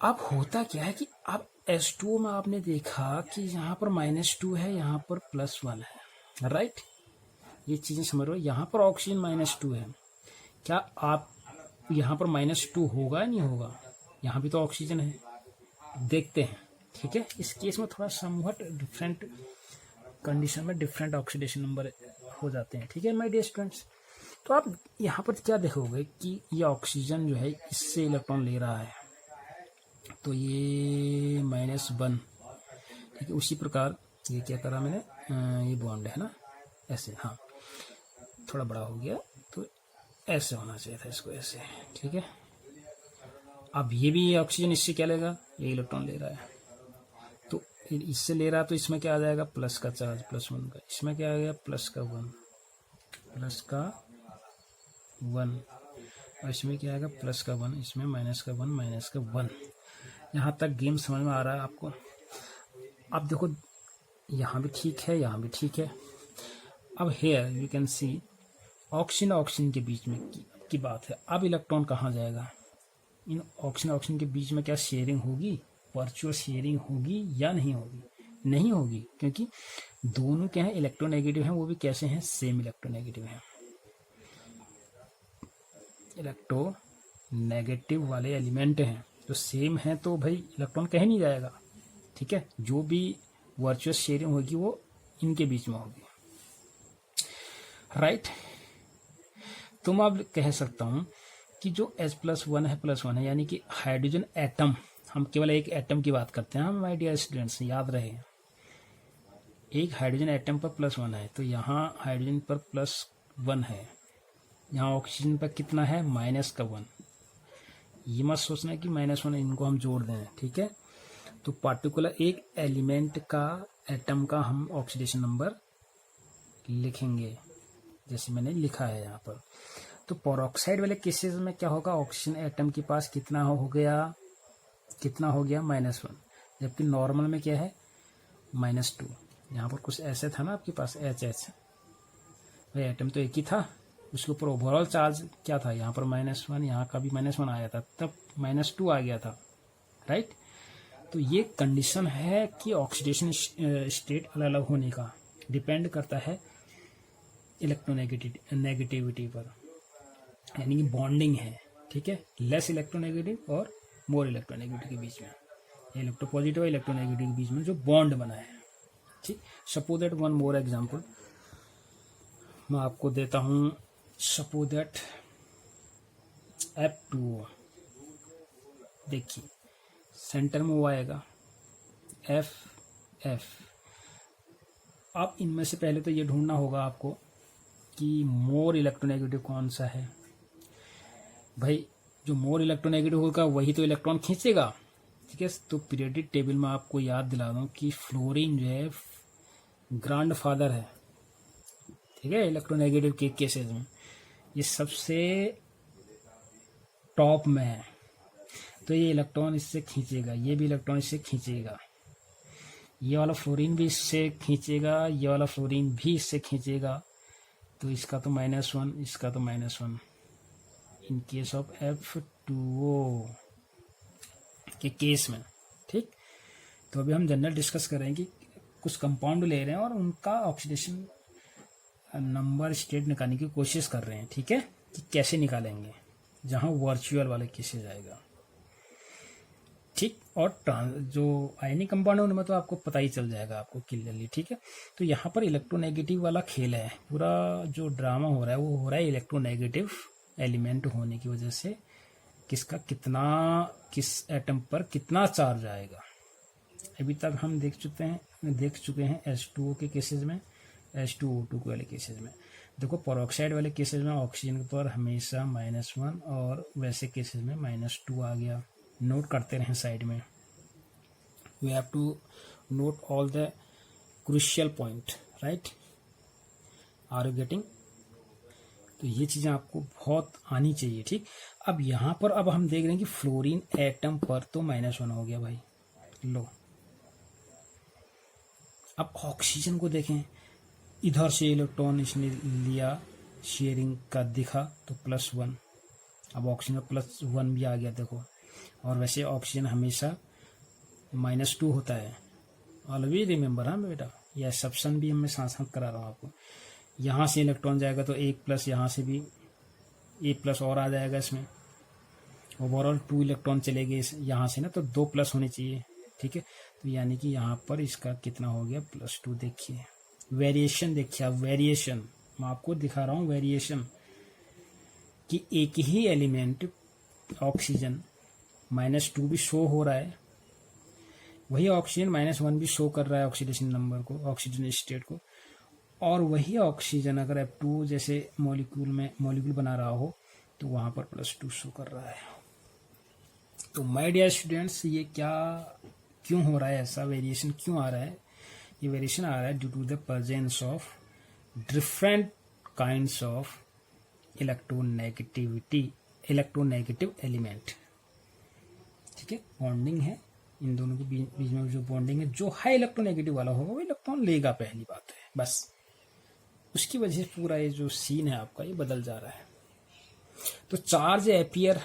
अब होता क्या है कि अब H2O में आपने देखा कि यहाँ पर -2 है, यहाँ पर +1 है, राइट। ये चीजें समझ रहे हो। यहाँ पर ऑक्सीजन -2 है, क्या आप यहाँ पर -2 होगा या नहीं होगा? यहाँ भी तो ऑक्सीजन है, देखते हैं, ठीक है। इस केस में थोड़ा समवट डिफरेंट कंडीशन में डिफरेंट ऑक्सीडेशन नंबर हो जाते हैं, ठीक है माय डियर स्टूडेंट्स। तो आप यहाँ पर क्या देखोगे कि ये ऑक्सीजन जो है इससे इलेक्ट्रॉन ले रहा है, तो ये -1, ठीक है। उसी प्रकार ये क्या करा मैंने, ये बॉन्ड है ना, ऐसे, हाँ थोड़ा बड़ा हो गया, तो ऐसे होना चाहिए था इसको, ऐसे, ठीक है। अब ये भी ऑक्सीजन इससे क्या लेगा, ये इलेक्ट्रॉन ले रहा है, तो इससे ले रहा है, तो इसमें क्या आ जाएगा, प्लस का चार्ज, +1 का। इसमें क्या आ गया, प्लस का 1, और इसमें क्या आएगा, प्लस का 1, इसमें -1। यहाँ तक गेम समझ में आ रहा है आपको? अब देखो यहाँ भी ठीक है, यहाँ भी ठीक है। अब here you can see oxygen के बीच में की बात है। अब इलेक्ट्रॉन कहाँ जाएगा? इन ऑक्सीजन के बीच में क्या शेयरिंग होगी, वर्चुअल शेयरिंग होगी या नहीं होगी? नहीं होगी, क्योंकि दोनों क्या है, इलेक्ट्रोनेगेटिव हैं, वो भी कैसे हैं, सेम इलेक्ट्रोनेगेटिव हैं। इलेक्ट्रोनेगेटिव वाले एलिमेंट हैं तो सेम है, तो भाई इलेक्ट्रॉन कहीं नहीं जाएगा, ठीक है। जो भी वर्चुअल शेयरिंग होगी वो इनके बीच में होगी, राइट। तो मैं अब कह सकता हूं कि जो H+1 है, +1 है, यानी कि हाइड्रोजन एटम, हम केवल एक एटम की बात करते हैं, हम माय डियर स्टूडेंट्स याद रहे, एक हाइड्रोजन एटम पर +1 है, तो यहाँ हाइड्रोजन पर +1 है, यहाँ ऑक्सीजन पर कितना है, -1। ये मत सोचना कि -1, इनको हम जोड़ दें, ठीक है। तो पार्टिकुलर एक एलिमेंट का, एटम का हम ऑक्सीडेशन नंबर लिखेंगे, जैसे मैंने लिखा है यहाँ पर। तो पेरोक्साइड वाले केसेस में क्या होगा, ऑक्सीजन एटम के पास कितना हो गया, -1, जबकि नॉर्मल में क्या है, -2। यहाँ पर कुछ ऐसे था ना आपके पास, HH, भाई एटम तो एक ही था, उसके ऊपर ओवरऑल चार्ज क्या था, यहाँ पर -1, यहाँ का भी -1 आया था, तब -2 आ गया था, राइट। तो ये कंडीशन है कि ऑक्सीडेशन स्टेट अलग अलग होने का डिपेंड करता है इलेक्ट्रोनेगेटिविटी पर, यानी कि बॉन्डिंग है, ठीक है, लेस इलेक्ट्रोनेगेटिव और मोर इलेक्ट्रोनेगेटिव के बीच में, इलेक्ट्रोपॉजिटिव और इलेक्ट्रोनेगेटिव के बीच में जो बॉन्ड बना है, ठीक। Suppose that one more example मैं आपको देता हूं, सपोज दैट F2O, देखिए सेंटर में वो आएगा F। अब इनमें से पहले तो ये ढूंढना होगा आपको कि मोर इलेक्ट्रोनेगेटिव कौन सा है। भाई जो मोर इलेक्ट्रोनेगेटिव होगा वही तो इलेक्ट्रॉन खींचेगा, ठीक है। तो पीरियोडिक टेबल में आपको याद दिला दूं कि फ्लोरीन जो है ग्रैंड फादर है, ठीक है, इलेक्ट्रोनेगेटिव के केसेस में ये सबसे टॉप में है, तो ये इलेक्ट्रॉन इससे खींचेगा, ये भी इलेक्ट्रॉन इससे खींचेगा, ये वाला फ्लोरीन भी इससे खींचेगा, ये वाला फ्लोरीन भी इससे खींचेगा, तो इसका तो -1, इसका तो -1 इन केस ऑफ F2O के केस में, ठीक। तो अभी हम जनरल डिस्कस करेंगे, कुछ कंपाउंड ले रहे हैं और उनका ऑक्सीडेशन नंबर स्टेट निकालने की कोशिश कर रहे हैं, ठीक है, कि कैसे निकालेंगे, जहां वर्चुअल वाले केसेस आएगा, ठीक। और जो आयनिक कंपाउंड है उनमें तो आपको पता ही चल जाएगा आपको क्लियरली, ठीक है। तो यहाँ पर इलेक्ट्रोनेगेटिव वाला खेल है, पूरा जो ड्रामा हो रहा है वो हो रहा है इलेक्ट्रोनेगेटिव एलिमेंट होने की वजह से, किसका कितना, किस एटम पर कितना चार्ज आएगा। अभी तक हम देख चुके हैं H2O के केसेस में, H2O2 वाले केसेस में। देखो पेरोक्साइड वाले केसेस में ऑक्सीजन पर हमेशा -1 और वैसे केसेस में -2 आ गया। नोट करते रहें साइड में, we have to note all the crucial point, right, are you getting. तो ये चीजें आपको बहुत आनी चाहिए, ठीक। अब यहाँ पर अब हम देख रहे हैं कि फ्लोरीन एटम पर तो -1 हो गया भाई, लो। अब ऑक्सीजन को देखें, इधर से इलेक्ट्रॉन इसने लिया, शेयरिंग का दिखा तो +1, अब ऑक्सीजन +1 भी आ गया, देखो। और वैसे ऑक्सीजन हमेशा -2 होता है, ऑलवेज रिमेंबर। हाँ बेटा, यह सब्शन भी मैं साथ साथ करा रहा हूँ आपको। यहाँ से इलेक्ट्रॉन जाएगा तो 1+, यहाँ से भी 1+ और आ जाएगा इसमें, ओवरऑल 2 इलेक्ट्रॉन चले गए यहाँ से ना, तो 2+ होने चाहिए, ठीक है। तो यानी कि यहाँ पर इसका कितना हो गया, +2। देखिए वेरिएशन, देखिए आप वेरिएशन, मैं आपको दिखा रहा हूँ वेरिएशन कि एक ही एलिमेंट ऑक्सीजन -2 भी शो हो रहा है, वही ऑक्सीजन -1 भी शो कर रहा है ऑक्सीडेशन नंबर को, ऑक्सीजन स्टेट को, और वही ऑक्सीजन अगर F2 जैसे मॉलिक्यूल बना रहा हो तो वहाँ पर +2 शो कर रहा है। तो माय डियर स्टूडेंट्स, ये क्यों हो रहा है, ऐसा वेरिएशन क्यों आ रहा है? ये वेरिएशन आ रहा है due to the presence of different kinds of electronegative element, ठीक है। बॉन्डिंग है इन दोनों के बीच में, जो बॉन्डिंग है, जो हाई इलेक्ट्रोनेगेटिव वाला होगा वो इलेक्ट्रॉन लेगा, पहली बात है बस। उसकी वजह से पूरा ये जो सीन है आपका ये बदल जा रहा है। तो चार्ज अपीयर,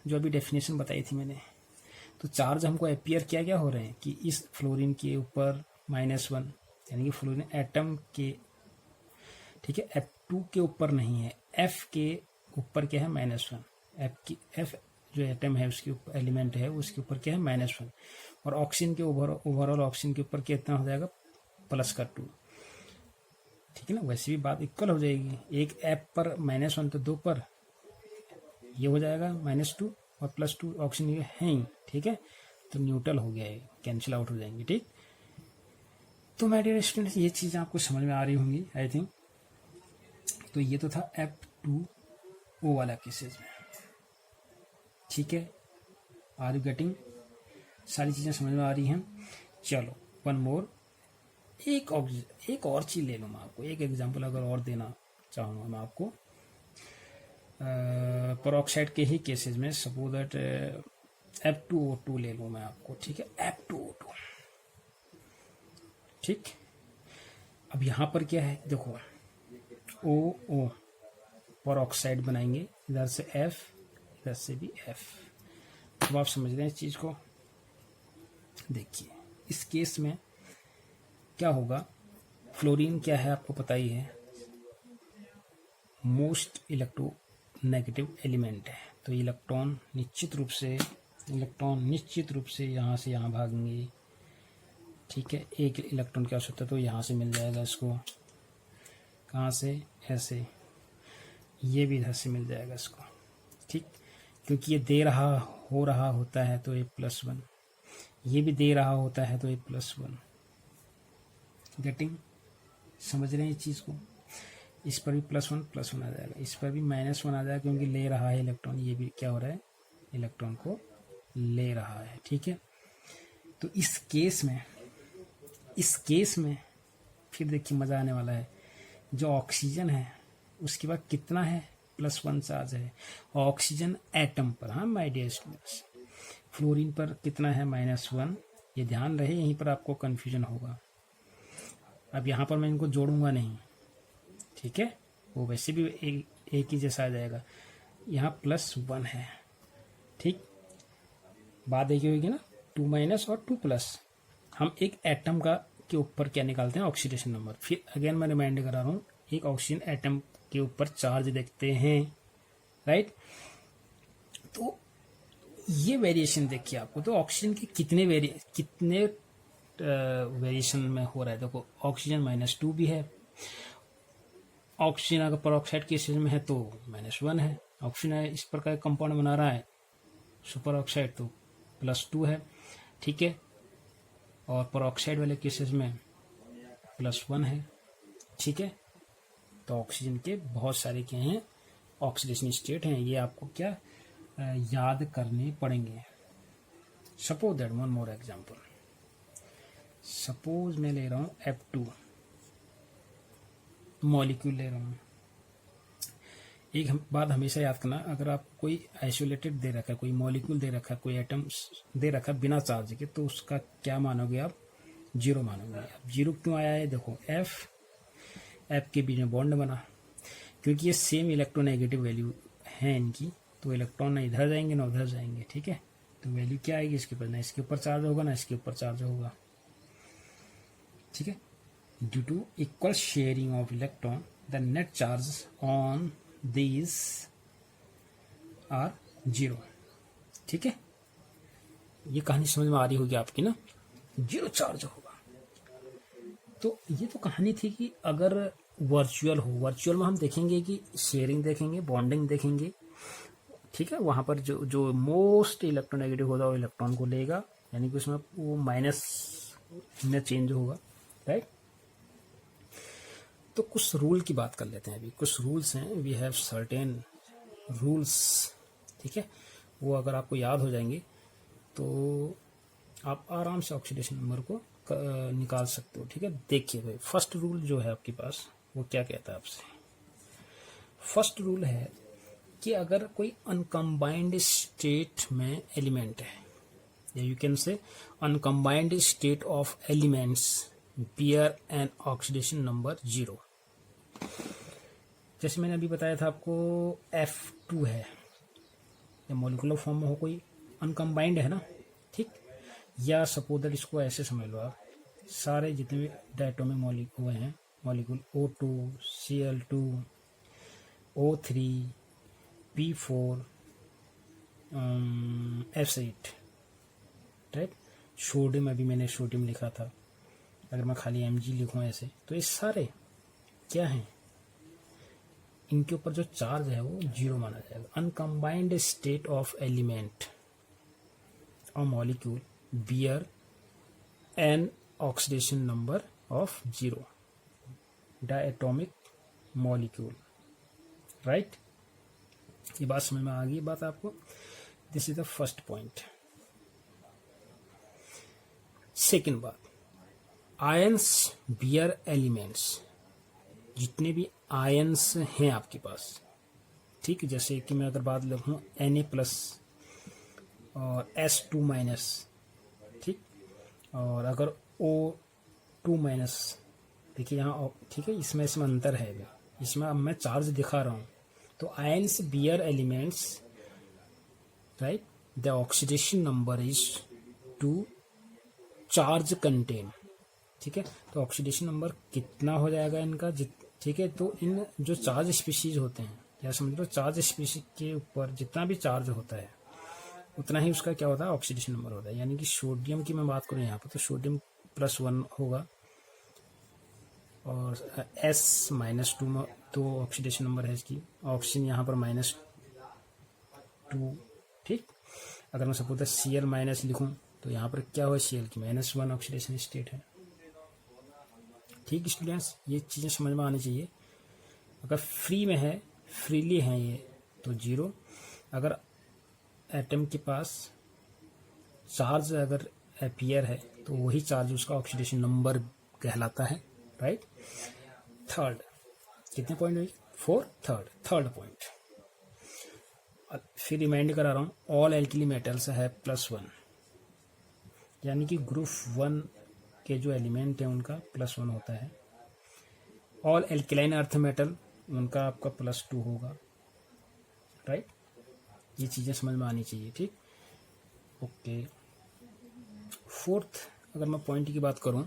जो अभी डेफिनेशन बताई थी मैंने, तो चार्ज हमको अपीयर क्या हो रहे हैं कि इस फ्लोरीन के ऊपर -1, यानी कि फ्लोरीन एटम के, ठीक है, F2 के ऊपर नहीं है, F के ऊपर क्या है, -1। F जो एटम है उसके ऊपर, एलिमेंट है उसके ऊपर क्या है, -1, और ऑक्सीजन के ओवरऑल ऑक्सीजन के ऊपर कितना हो जाएगा, +2, ठीक है ना। वैसे भी बात इक्वल हो जाएगी, एक F पर -1 तो 2 पर ये हो जाएगा -2 और +2, ऑक्सीजन ये है ही, ठीक है। तो न्यूट्रल हो गया है, कैंसिल आउट हो जाएंगे, ठीक। तो माय डियर स्टूडेंट्स, ये चीज़ आपको समझ में आ रही होंगी आई थिंक। तो ये तो था F2O वाला केसेस में, ठीक है। Are you getting? सारी चीज़ें समझ में आ रही हैं। चलो वन मोर, एक और चीज़ ले लूँ मैं आपको, एक एग्जांपल अगर और देना चाहूँगा मैं आपको, पेरोक्साइड के ही केसेस में। सपोज दैट F2O2 ले लूँ मैं आपको, ठीक है, F2O2, ठीक। अब यहाँ पर क्या है, देखो OO पेरोक्साइड बनाएंगे, इधर से F, इधर से भी F। अब आप समझ रहे हैं इस चीज़ को। देखिए इस केस में क्या होगा, फ्लोरीन क्या है आपको पता ही है, मोस्ट इलेक्ट्रोनेगेटिव एलिमेंट है। तो इलेक्ट्रॉन निश्चित रूप से यहाँ से यहाँ भागेंगे, ठीक है। एक इलेक्ट्रॉन क्या हो सकता है, तो यहाँ से मिल जाएगा इसको, कहाँ से, ऐसे, ये भी इधर से मिल जाएगा इसको, ठीक। क्योंकि ये हो रहा होता है तो A+1, ये भी दे रहा होता है तो A+1। गेटिंग? समझ रहे हैं इस चीज़ को। इस पर भी +1 आ जाएगा, इस पर भी -1 आ जाएगा, क्योंकि ले रहा है इलेक्ट्रॉन, ये भी क्या हो रहा है, इलेक्ट्रॉन को ले रहा है, ठीक है। तो इस केस में फिर देखिए मज़ा आने वाला है। जो ऑक्सीजन है उसके बाद कितना है, +1 चार्ज है ऑक्सीजन एटम पर। हाँ माय डियर स्टूडेंट्स, फ्लोरीन पर कितना है, -1। ये ध्यान रहे, यहीं पर आपको कन्फ्यूजन होगा। अब यहाँ पर मैं इनको जोड़ूंगा नहीं, ठीक है, वो वैसे भी एक ही जैसा आ जाएगा। यहाँ +1 है, ठीक। बात एक ही होगी ना, 2- और 2+। हम एक एटम के ऊपर क्या निकालते हैं, ऑक्सीडेशन नंबर। फिर अगेन मैं रिमाइंड करा रहा हूँ, एक ऑक्सीजन एटम के ऊपर चार्ज देखते हैं, राइट। तो ये वेरिएशन देखिए आपको, तो ऑक्सीजन के कितने वेरिएशन में हो रहा है। देखो ऑक्सीजन -2 भी है, ऑक्सीजन अगर पेरोक्साइड के केसेस में है तो -1 है। ऑक्सीजन इस प्रकार कंपाउंड बना रहा है सुपर ऑक्साइड, तो +2 है, ठीक है। और पेरोक्साइड वाले केसेस में +1 है, ठीक है। तो ऑक्सीजन के बहुत सारे क्या हैं, ऑक्सीडेशन स्टेट हैं, ये आपको क्या याद करने पड़ेंगे। Suppose that one more example, suppose मैं ले रहा हूँ F2 मॉलिक्यूल ले रहा हूँ। एक बात हमेशा याद करना, अगर आप कोई आइसोलेटेड दे रखा है, कोई मॉलिक्यूल दे रखा है, कोई एटम दे रखा है बिना चार्ज के, तो उसका क्या मानोगे आप, 0 मानोगे। अब 0 क्यों आया है, देखो F के बीच में बॉन्ड बना, क्योंकि ये सेम इलेक्ट्रोनेगेटिव वैल्यू है इनकी, तो इलेक्ट्रॉन ना इधर जाएंगे ना उधर जाएंगे, ठीक है। तो वैल्यू क्या आएगी इसके ऊपर, ना इसके ऊपर चार्ज होगा ना इसके ऊपर चार्ज होगा, ठीक है। Due to equal sharing of electron the net charge on these are 0, ठीक है। ये कहानी समझ में आ रही होगी आपकी ना, 0 चार्ज होगा। तो ये तो कहानी थी कि अगर वर्चुअल हो, वर्चुअल में हम देखेंगे कि शेयरिंग देखेंगे, बॉन्डिंग देखेंगे, ठीक है। वहां पर जो जो मोस्ट इलेक्ट्रोनेगेटिव होगा वो इलेक्ट्रॉन को लेगा, यानी कि उसमें वो माइनस में चेंज होगा, राइट। तो कुछ रूल की बात कर लेते हैं अभी। कुछ रूल्स हैं, वी हैव सर्टेन रूल्स, ठीक है। वो अगर आपको याद हो जाएंगे तो आप आराम से ऑक्सीडेशन नंबर को निकाल सकते हो, ठीक है। देखिए भाई, फर्स्ट रूल जो है आपके पास वो क्या कहता है आपसे। फर्स्ट रूल है कि अगर कोई अनकम्बाइंड स्टेट में एलिमेंट है, या you can say uncombined state of elements bear an oxidation number 0। जैसे मैंने अभी बताया था आपको F2 है, या मॉलिक्यूलर फॉर्म में हो कोई, अनकम्बाइंड है ना, ठीक। या सपोज दैट इसको ऐसे समझ लो आप, सारे जितने भी डायटोमिक मॉलिक्यूल हुए हैं, molecule O2, Cl2, O3, P4, F8, right. Sodium, अभी मैंने सोडियम लिखा था, अगर मैं खाली Mg लिखूँ ऐसे, तो ये सारे क्या हैं, इनके ऊपर जो चार्ज है वो 0 माना जाएगा। अनकम्बाइंड स्टेट ऑफ एलिमेंट और molecule bear an oxidation number of 0, diatomic molecule, right. ये बात समझ में आ गई बात आपको। This is the first point. Second बात, आयंस बियर एलिमेंट्स, जितने भी आयंस हैं आपके पास, ठीक। जैसे कि मैं अगर बात लिखूं Na+ और S2-, ठीक। और अगर O2-, देखिए यहाँ, ठीक है, इसमें अंतर है अभी, इसमें अब मैं चार्ज दिखा रहा हूँ। तो ions bear elements, right, the oxidation number is 2 charge content, ठीक है। तो ऑक्सीडेशन नंबर कितना हो जाएगा इनका, ठीक है। तो इन जो चार्ज स्पीशीज होते हैं, या समझ लो चार्ज स्पीशीज के ऊपर जितना भी चार्ज होता है उतना ही उसका क्या होता है, ऑक्सीडेशन नंबर होता है। यानी कि सोडियम की मैं बात करूँ यहाँ पर, तो सोडियम +1 होगा, और S-2 में तो ऑक्सीडेशन नंबर है इसकी, ऑक्सीजन यहाँ पर -2, ठीक। अगर मैं सपोज Cl- लिखूँ तो यहाँ पर क्या हुआ, Cl की -1 ऑक्सीडेशन स्टेट है, ठीक स्टूडेंट्स। ये चीज़ें समझ में आनी चाहिए। अगर फ्री में है, फ्रीली है ये, तो 0। अगर एटम के पास चार्ज अगर अपीयर है तो वही चार्ज उसका ऑक्सीडेशन नंबर कहलाता है, राइट। थर्ड, कितने पॉइंट हुई, 4, थर्ड पॉइंट। फिर रिमाइंड करा रहा हूँ, ऑल एल्किली मेटल्स है +1, यानी कि ग्रुप 1 के जो एलिमेंट है उनका +1 होता है। ऑल एल्किलाइन अर्थ मेटल, उनका आपका +2 होगा, राइट। ये चीज़ें समझ में आनी चाहिए, ठीक। ओके। फोर्थ, अगर मैं पॉइंट की बात करूं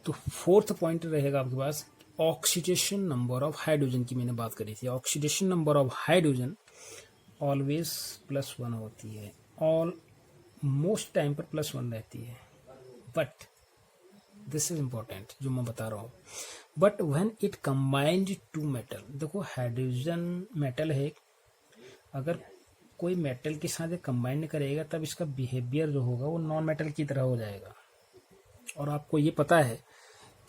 तो फोर्थ पॉइंट रहेगा आपके पास ऑक्सीडेशन नंबर ऑफ हाइड्रोजन की मैंने बात करी थी। Oxidation number of hydrogen always +1 होती है, ऑल मोस्ट टाइम पर +1 रहती है। बट दिस इज इंपॉर्टेंट जो मैं बता रहा हूँ, but when it combined to metal, देखो हाइड्रोजन मेटल है, अगर कोई मेटल के साथ कंबाइंड करेगा तब इसका बिहेवियर जो होगा वो नॉन मेटल की तरह हो जाएगा। और आपको ये पता है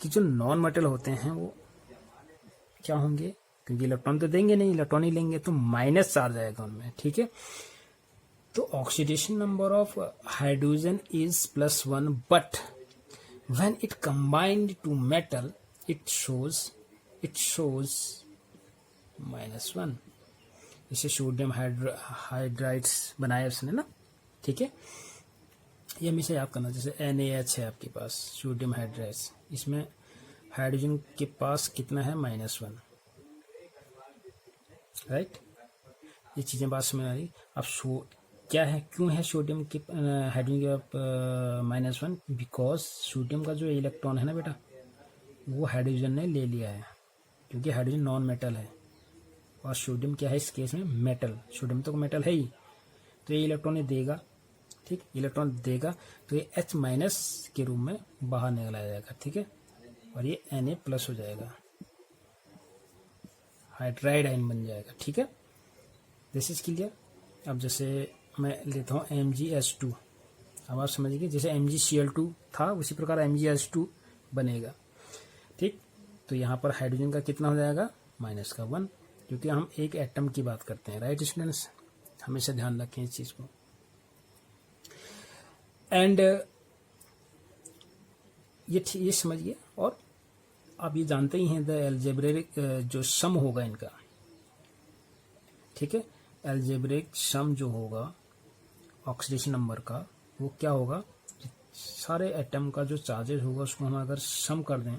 कि जो नॉन मेटल होते हैं वो क्या होंगे, क्योंकि इलेक्ट्रॉन तो देंगे नहीं, इलेक्ट्रॉन ही लेंगे, तो माइनस चार्ज आएगा उनमें, ठीक है। तो oxidation number of hydrogen is +1, but when it combined to metal it shows -1। इसे सोडियम हाइड्राइड्स बनाया उसने ना, ठीक है। ये हमेशा याद करना, जैसे NaH है आपके पास, सोडियम हाइड्राइड्स, इसमें हाइड्रोजन के पास कितना है, -1, राइट। ये चीज़ें बात समझ आ रही। अब क्या है, क्यों है सोडियम के हाइड्रोजन के -1? बिकॉज सोडियम का जो इलेक्ट्रॉन है ना बेटा, वो हाइड्रोजन ने ले लिया है, क्योंकि हाइड्रोजन नॉन मेटल है और सोडियम क्या है इस केस में, मेटल। सोडियम तो मेटल है ही, तो ये इलेक्ट्रॉन ये देगा, ठीक, इलेक्ट्रॉन देगा तो ये H- के रूप में बाहर निकला जाएगा, ठीक है, और ये Na+ हो जाएगा, हाइड्राइड आयन बन जाएगा, ठीक है। This is clear. अब जैसे मैं लेता हूँ Mgh2, अब आप समझिए जैसे MgCl2 था उसी प्रकार Mgh2 बनेगा, ठीक। तो यहाँ पर हाइड्रोजन का कितना हो जाएगा, -1, क्योंकि हम एक एटम की बात करते हैं, राइट स्टूडेंट्स, हमेशा ध्यान रखें इस चीज़ को। एंड ये समझिए, और आप ये जानते ही हैं द एल्जेब्रिक जो सम होगा इनका, ठीक है, एल्जेब्रिक सम जो होगा ऑक्सीडेशन नंबर का, वो क्या होगा, सारे एटम का जो चार्जेस होगा उसको हम अगर सम कर दें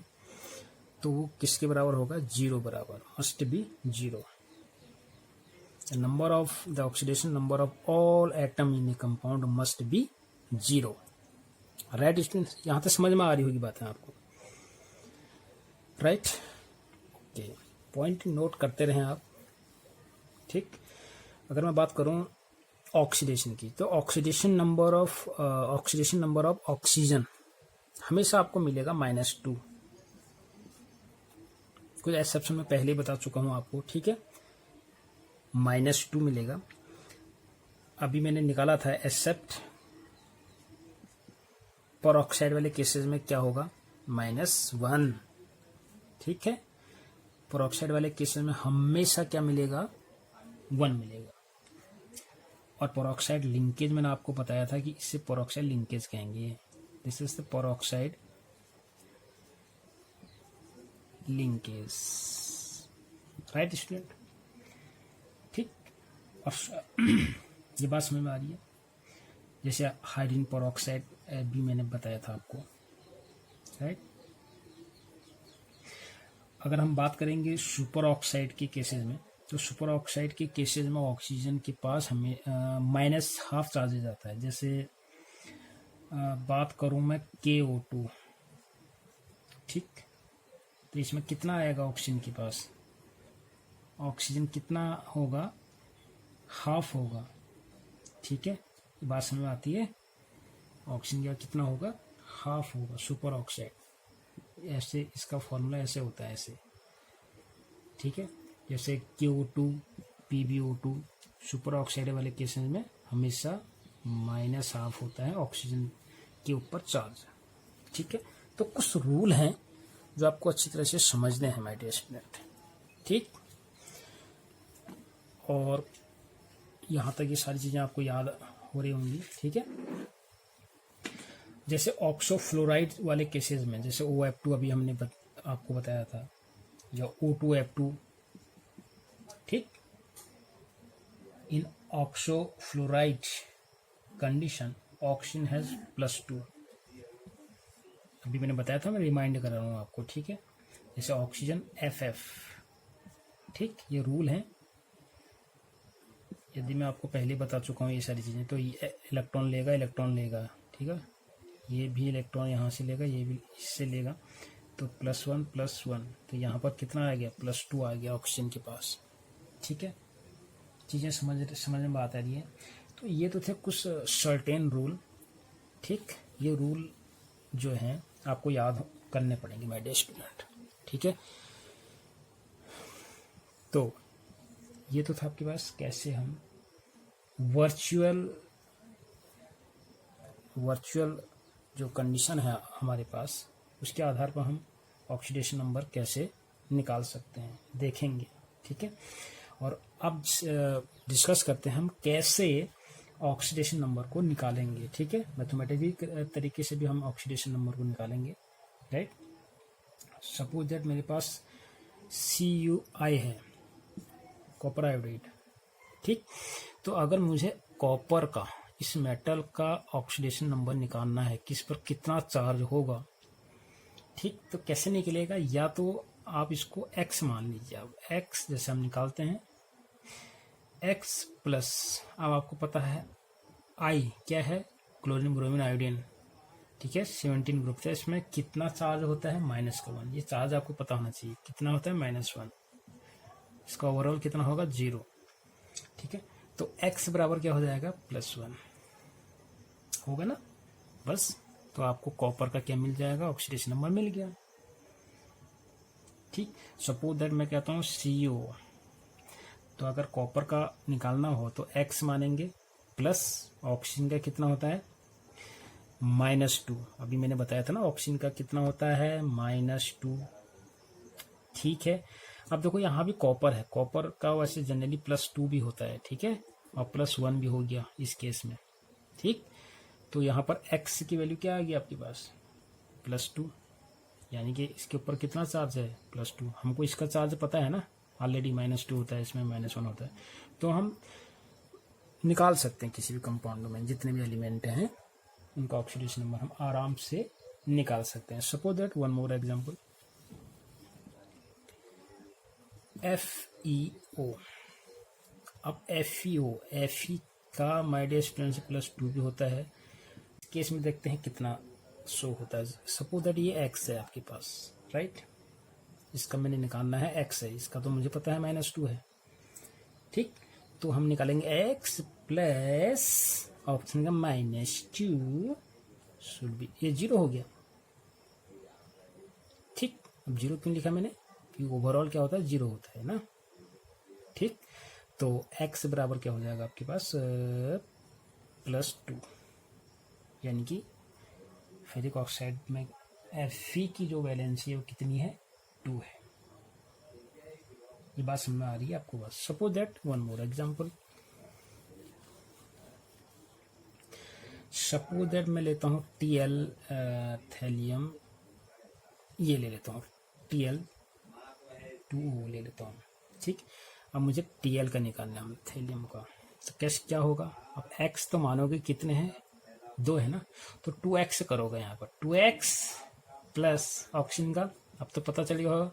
तो वो किसके बराबर होगा, 0 बराबर, must be 0। Number of the oxidation number of all atom in A compound must be 0, right students, यहाँ तक समझ में आ रही होगी बातें आपको, राइट। ओके, पॉइंट नोट करते रहें आप, ठीक। अगर मैं बात करूं ऑक्सीडेशन की, तो ऑक्सीडेशन नंबर ऑफ ऑक्सीजन हमेशा आपको मिलेगा -2, कुछ एक्सेप्शन में पहले ही बता चुका हूं आपको, ठीक है, -2 मिलेगा। अभी मैंने निकाला था एक्सेप्ट पर ऑक्साइड वाले केसेस में क्या होगा, -1, ठीक है। पर ऑक्साइड वाले केसेस में हमेशा क्या मिलेगा, 1 मिलेगा। और पेरोक्साइड लिंकेज मैंने आपको बताया था कि इससे पेरोक्साइड लिंकेज कहेंगे, this is the peroxide linkage, right student, ठीक। और ये बात समझ में आ रही है, जैसे हाइड्रोजन पेरोक्साइड भी मैंने बताया था आपको, राइट। अगर हम बात करेंगे सुपर ऑक्साइड के केसेस में, तो सुपर ऑक्साइड के केसेस में ऑक्सीजन के पास हमें -12 चार्जेज आता है। जैसे बात करूं मैं KO2, ठीक, तो इसमें कितना आएगा ऑक्सीजन के पास, ऑक्सीजन कितना होगा, ½ होगा, ठीक है, ये बात समझ में आती है, ऑक्सीजन का कितना होगा, ½ होगा सुपर ऑक्साइड, ऐसे इसका फॉर्मूला ऐसे होता है, ऐसे, ठीक है। जैसे KO2 PbO2 सुपर ऑक्साइड वाले केसेस में हमेशा -½ होता है ऑक्सीजन के ऊपर चार्ज, ठीक है। तो कुछ रूल हैं जो आपको अच्छी तरह से समझने हैं माय डियर स्टूडेंट, ठीक। और यहाँ तक ये सारी चीज़ें आपको याद हो रही होंगी, ठीक है। जैसे ऑक्सोफ्लोराइड वाले केसेस में, जैसे OF2 अभी हमने आपको बताया था, या O2F2, ठीक। इन ऑक्सोफ्लोराइड कंडीशन ऑक्सीजन हैज +2, अभी मैंने बताया था, मैं रिमाइंड कर रहा हूँ आपको, ठीक है। जैसे ऑक्सीजन FF, ठीक, ये रूल है, यदि मैं आपको पहले बता चुका हूँ ये सारी चीज़ें, तो ये इलेक्ट्रॉन लेगा, ठीक है, ये भी इलेक्ट्रॉन यहाँ से लेगा, ये भी इससे लेगा, तो +1 तो यहाँ पर कितना आ गया, +2 आ गया ऑक्सीजन के पास, ठीक है। चीज़ें समझ में बात आ रही है। तो ये तो थे कुछ सर्टेन रूल, ठीक, ये रूल जो हैं आपको याद करने पड़ेंगे माय डियर स्टूडेंट, ठीक है। तो ये तो था आपके पास कैसे हम वर्चुअल जो कंडीशन है हमारे पास, उसके आधार पर हम ऑक्सीडेशन नंबर कैसे निकाल सकते हैं, देखेंगे, ठीक है। और अब डिस्कस करते हैं हम कैसे ऑक्सीडेशन नंबर को निकालेंगे, ठीक है। मैथमेटिकली तरीके से भी हम ऑक्सीडेशन नंबर को निकालेंगे, राइट। सपोज दैट मेरे पास CuI है, कॉपर आयोडाइड, ठीक। तो अगर मुझे कॉपर का, इस मेटल का ऑक्सीडेशन नंबर निकालना है, किस पर कितना चार्ज होगा, ठीक, तो कैसे निकलेगा, या तो आप इसको x मान लीजिए। अब x जैसे हम निकालते हैं x प्लस, अब आपको पता है आई क्या है, क्लोरीन ब्रोमीन आयोडीन, ठीक है, 17 ग्रुप है। इसमें कितना चार्ज होता है, -1। ये चार्ज आपको पता होना चाहिए कितना होता है, -1। इसका ओवरऑल कितना होगा, 0, ठीक है। तो x बराबर क्या हो जाएगा, +1 होगा ना, बस। तो आपको कॉपर का क्या मिल जाएगा, ऑक्सीडेशन नंबर मिल गया, ठीक। सपोज दैट मैं कहता हूँ CO, तो अगर कॉपर का निकालना हो तो x मानेंगे, प्लस ऑक्सीजन का कितना होता है, -2। अभी मैंने बताया था ना ऑक्सीजन का कितना होता है, -2, ठीक है। अब देखो यहाँ भी कॉपर है, कॉपर का वैसे जनरली +2 भी होता है, ठीक है, और +1 भी हो गया इस केस में, ठीक। तो यहाँ पर x की वैल्यू क्या आ गई आपके पास, +2, यानी कि इसके ऊपर कितना चार्ज है, +2। हमको इसका चार्ज पता है ना, ऑलरेडी -2 होता है, इसमें -1 होता है। तो हम निकाल सकते हैं किसी भी कंपाउंड में जितने भी एलिमेंट हैं उनका ऑक्सीडेशन नंबर हम आराम से निकाल सकते हैं। Suppose that one more example, FeO। अब Fe का माय डियर स्टूडेंट +2 भी होता है। इस केस में देखते हैं कितना शो होता है। सपोज दैट ये x है आपके पास, राइट, इसका मैंने निकालना है, x है, इसका तो मुझे पता है -2 है, ठीक। तो हम निकालेंगे x प्लस ऑप्शन का -2 शुड बी, ये 0 हो गया, ठीक। अब 0 क्यों लिखा मैंने, क्योंकि ओवरऑल क्या होता है, 0 होता है ना, ठीक। तो x बराबर क्या हो जाएगा आपके पास, +2, यानी कि फेरिक ऑक्साइड में Fe की जो वैलेंसी है वो कितनी है, 2 है। ये बात समझ में आ रही है आपको, बस। Suppose that one more example, suppose that मैं लेता हूँ Tl थैलियम, ये ले लेता हूँ Tl2O ले लेता हूँ, ठीक। अब मुझे Tl का निकालना है, थैलियम का। तो कैसे क्या होगा, अब x तो मानोगे कितने हैं, 2 है ना, तो 2x करोगे यहाँ पर, 2x प्लस ऑक्सीजन का अब तो पता चल गया होगा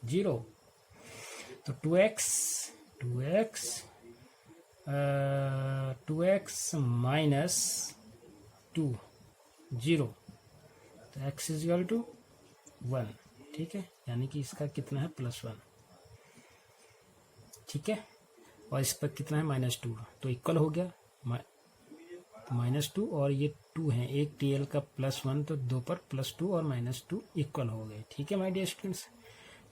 0, तो 2x माइनस 2, 0, तो x इज इक्वल टू 1, ठीक है, यानी कि इसका कितना है, +1, ठीक है। और इस पर कितना है, -2, तो इक्वल हो गया, -2 और ये 2 है, एक Tl का +1, तो 2 पर +2 और -2 इक्वल हो गए, ठीक है माय डियर स्टूडेंट्स।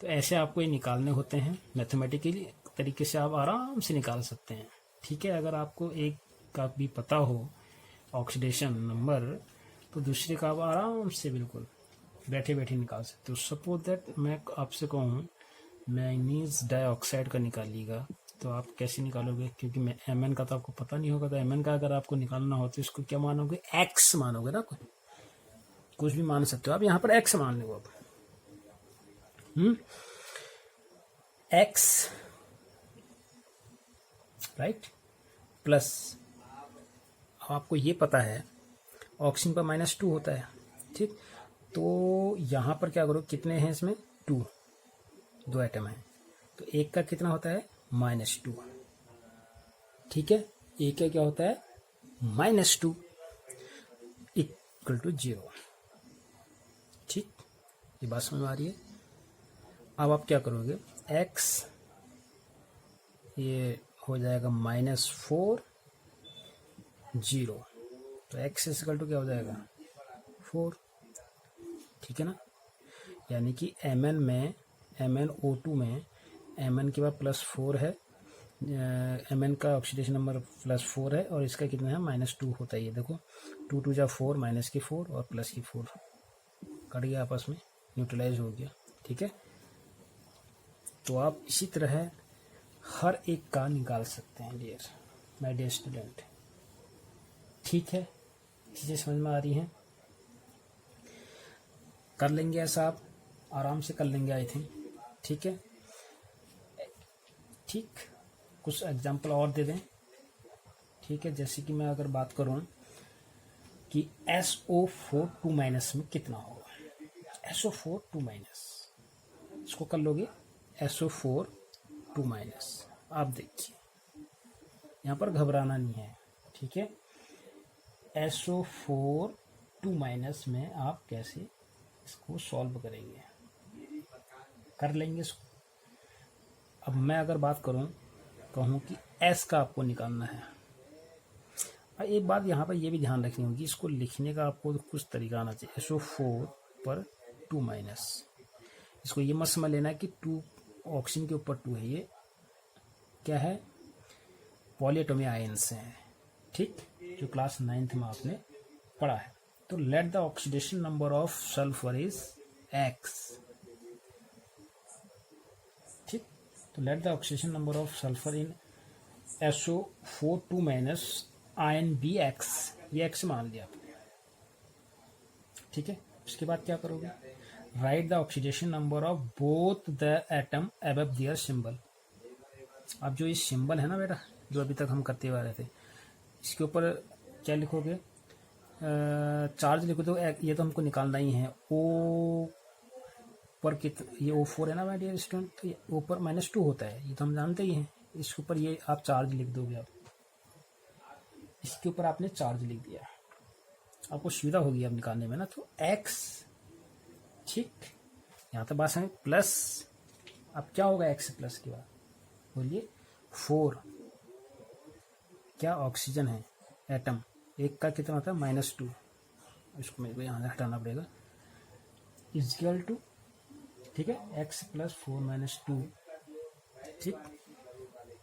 तो ऐसे आपको ये निकालने होते हैं, मैथमेटिकली तरीके से आप आराम से निकाल सकते हैं, ठीक है। अगर आपको एक का भी पता हो ऑक्सीडेशन नंबर, तो दूसरे का आप आराम से बिल्कुल बैठे बैठे निकाल सकते हो। सपोज दैट मैं आपसे कहूँ मैंगनीज डाइऑक्साइड का निकालिएगा, तो आप कैसे निकालोगे, क्योंकि Mn का तो आपको पता नहीं होगा, तो Mn का अगर आपको निकालना हो तो इसको क्या मानोगे, x मानोगे ना, कुछ भी मान सकते हो आप, यहाँ पर x मान लो आप, x, राइट, प्लस आपको ये पता है ऑक्सीजन पर -2 होता है, ठीक। तो यहाँ पर क्या करो, कितने हैं इसमें, 2 एटम है, तो एक का कितना होता है, -2, ठीक है। एक का क्या होता है, -2 इक्वल टू 0, ठीक। ये बात समझ में आ रही है। अब आप क्या करोगे, x ये हो जाएगा -4, 0, तो x इक्वल टू क्या हो जाएगा, 4, ठीक है ना। यानी कि Mn में, MnO2 में Mn के बाद +4 है, Mn का ऑक्सीडेशन नंबर +4 है, और इसका कितना है, -2 होता है। ये देखो 2 2 जा 4, -4 और +4 कट गया, आपस में न्यूट्रलाइज हो गया, ठीक है। तो आप इसी तरह हर एक का निकाल सकते हैं डियर माय डियर स्टूडेंट, ठीक है। चीज़ें समझ में आ रही हैं, कर लेंगे ऐसा, आप आराम से कर लेंगे आई थिंक, ठीक है, ठीक। कुछ एग्जांपल और दे दें, ठीक है। जैसे कि मैं अगर बात करूं कि SO4 2- में कितना होगा, SO4 2-, इसको कर लोगे SO4 2-, आप देखिए यहाँ पर घबराना नहीं है, ठीक है। SO4 2- में आप कैसे इसको सॉल्व करेंगे, कर लेंगे इसको। अब मैं अगर बात कहूँ कि S का आपको निकालना है, और एक बात यहाँ पर ये भी ध्यान रखनी होगी, इसको लिखने का आपको कुछ तरीका आना चाहिए। SO4 पर 2-, इसको ये मत समझ लेना कि 2 ऑक्सीजन के ऊपर 2 है, ये क्या है, पॉलीएटॉमिक आयंस हैं, ठीक, जो क्लास 9th में आपने पढ़ा है। तो let the oxidation number of sulphur is X, ठीक। तो let the oxidation number of sulphur in SO4 2- ion be X, ये X मान लिया आपने, ठीक है। उसके बाद क्या करोगे, write the oxidation number of both the atom above their symbol. अब जो ये सिंबल है ना बेटा, जो अभी तक हम करते हुए आ रहे थे, इसके ऊपर क्या लिखोगे, चार्ज लिखो। तो ये तो हमको निकालना ही है। O पर ये O4 है ना माय डियर स्टूडेंट, तो ये O पर -2 होता है, ये तो हम जानते ही हैं। इसके ऊपर ये आप चार्ज लिख दोगे, आप इसके ऊपर आपने चार्ज लिख दिया, आपको सुविधा होगी अब निकालने में ना। तो X, ठीक, यहाँ तो बात समझ, प्लस, अब क्या होगा X प्लस के बाद, बोलिए 4, क्या ऑक्सीजन है एटम, एक का कितना होता है -2, इसको मेरे को यहाँ से हटाना पड़ेगा, इक्वल टू, ठीक है, X + 4 - 2, ठीक,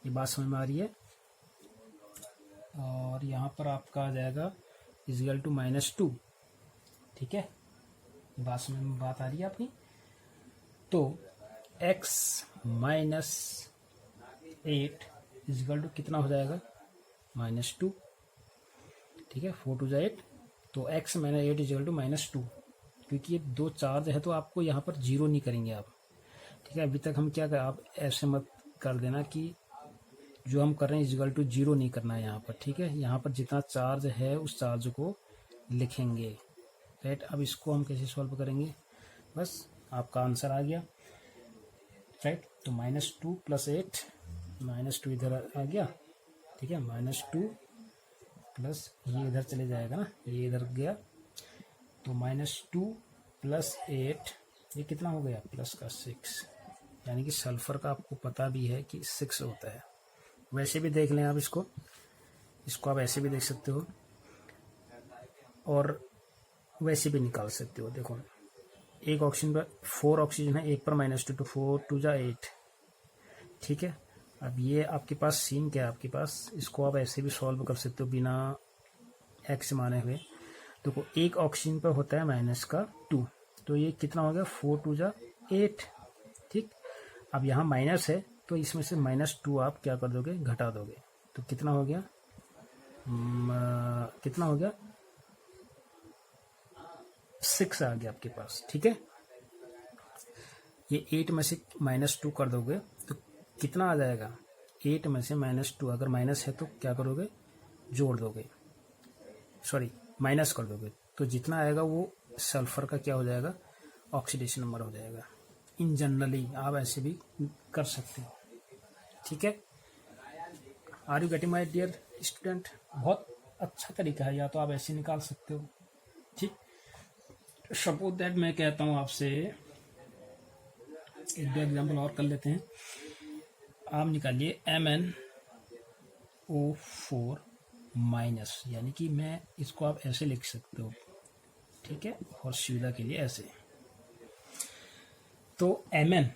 ये बात समझ में आ रही है। और यहाँ पर आपका आ जाएगा इक्वल टू -2, ठीक है, ये बात समझ में बात आ रही है आपकी। तो X - 8 इक्वल टू कितना हो जाएगा, -2, ठीक है, 4 × 8, तो X - 8 इक्वल टू -2, क्योंकि ये दो चार्ज है तो आपको यहाँ पर जीरो नहीं करेंगे आप, ठीक है। अभी तक हम क्या कर, आप ऐसे मत कर देना कि जो हम कर रहे हैं इक्वल टू 0 नहीं करना है यहाँ पर, ठीक है। यहाँ पर जितना चार्ज है उस चार्ज को लिखेंगे, राइट। अब इसको हम कैसे सॉल्व करेंगे, बस आपका आंसर आ गया, राइट। तो -2 + 8, -2 इधर आ गया, ठीक है, -2 प्लस ये इधर चले जाएगा ना, ये इधर गया, तो -2 + 8, ये कितना हो गया, प्लस का 6, यानी कि सल्फर का आपको पता भी है कि 6 होता है। वैसे भी देख लें आप इसको आप ऐसे भी देख सकते हो और वैसे भी निकाल सकते हो। देखो, एक ऑक्सीजन पर 4 ऑक्सीजन है, एक पर -2, तो 4 × 2 = 8, ठीक है। अब ये आपके पास सीन क्या है, आपके पास इसको आप ऐसे भी सॉल्व कर सकते हो बिना X माने हुए। देखो, एक ऑक्सीजन पर होता है -2, तो ये कितना हो गया, 4 × 2 = 8, ठीक। अब यहाँ माइनस है तो इसमें से -2 आप क्या कर दोगे, घटा दोगे, तो कितना हो गया, कितना हो गया, 6 आ गया आपके पास, ठीक है। ये 8 में से -2 कर दोगे तो कितना आ जाएगा, 8 में से -2, अगर माइनस है तो क्या करोगे, जोड़ दोगे, सॉरी माइनस कर दोगे, तो जितना आएगा वो सल्फर का क्या हो जाएगा, ऑक्सीडेशन नंबर हो जाएगा। इन जनरली आप ऐसे भी कर सकते हो, ठीक है। Are you getting my dear student, बहुत अच्छा तरीका है, या तो आप ऐसे निकाल सकते हो, ठीक। सपोज दैट मैं कहता हूँ आपसे, एक दो एग्जाम्पल और कर लेते हैं। आप निकालिए MnO4-, यानी कि मैं इसको आप ऐसे लिख सकते हो, ठीक है, और सुविधा के लिए ऐसे। तो Mn,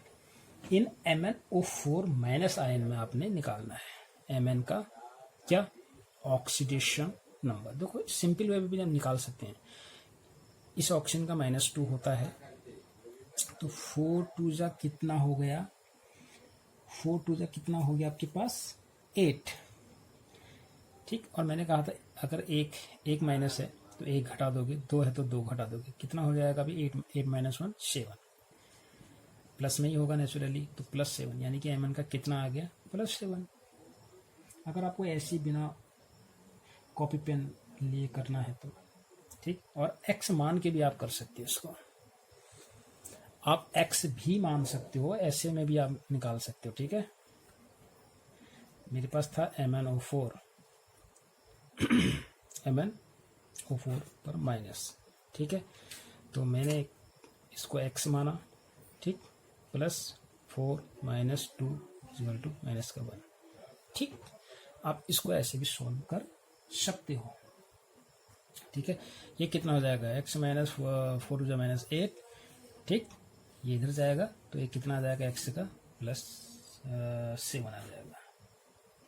इन MnO4- आयन में आपने निकालना है Mn का क्या, ऑक्सीडेशन नंबर। देखो, सिंपल वे में भी हम निकाल सकते हैं। इस ऑक्सीजन का -2 होता है, तो 4 × 2 = कितना हो गया, 4 × 2 = कितना हो गया आपके पास, 8, ठीक। और मैंने कहा था अगर एक माइनस है तो 1 घटा दोगे, 2 है तो 2 घटा दोगे, कितना हो जाएगा अभी, 8 - 1 7, प्लस में ही होगा नेचुरली, तो +7, यानी कि Mn का कितना आ गया, +7। अगर आपको ऐसी बिना कॉपी पेन लिए करना है तो, ठीक। और X मान के भी आप कर सकते हो इसको, आप X भी मान सकते हो, ऐसे में भी आप निकाल सकते हो, ठीक है। मेरे पास था MnO4 SO4 पर माइनस, ठीक है। तो मैंने इसको x माना, ठीक, plus 4 minus 2 equal to minus का 1, ठीक। आप इसको ऐसे भी सॉल्व कर सकते हो, ठीक है। ये कितना हो जाएगा, x माइनस 4 टू माइनस 8, ठीक। ये इधर जाएगा तो ये कितना आ जाएगा, x का प्लस 7 आ जाएगा,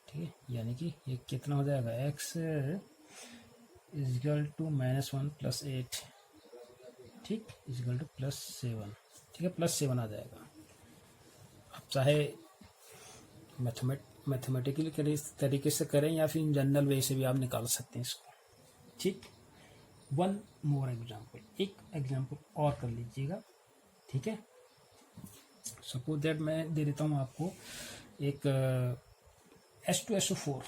ठीक है। यानी कि ये कितना हो जाएगा, x equal to minus 1 plus 8, ठीक, इक्वल टू प्लस 7, ठीक है, प्लस 7 आ जाएगा। आप चाहे मैथमेटिकली तरीके से करें या फिर जनरल वे से भी आप निकाल सकते हैं इसको, ठीक। वन मोर एग्जाम्पल, एक एग्जाम्पल और कर लीजिएगा, ठीक है। सपोज दैट मैं दे देता हूँ आपको एक H2SO4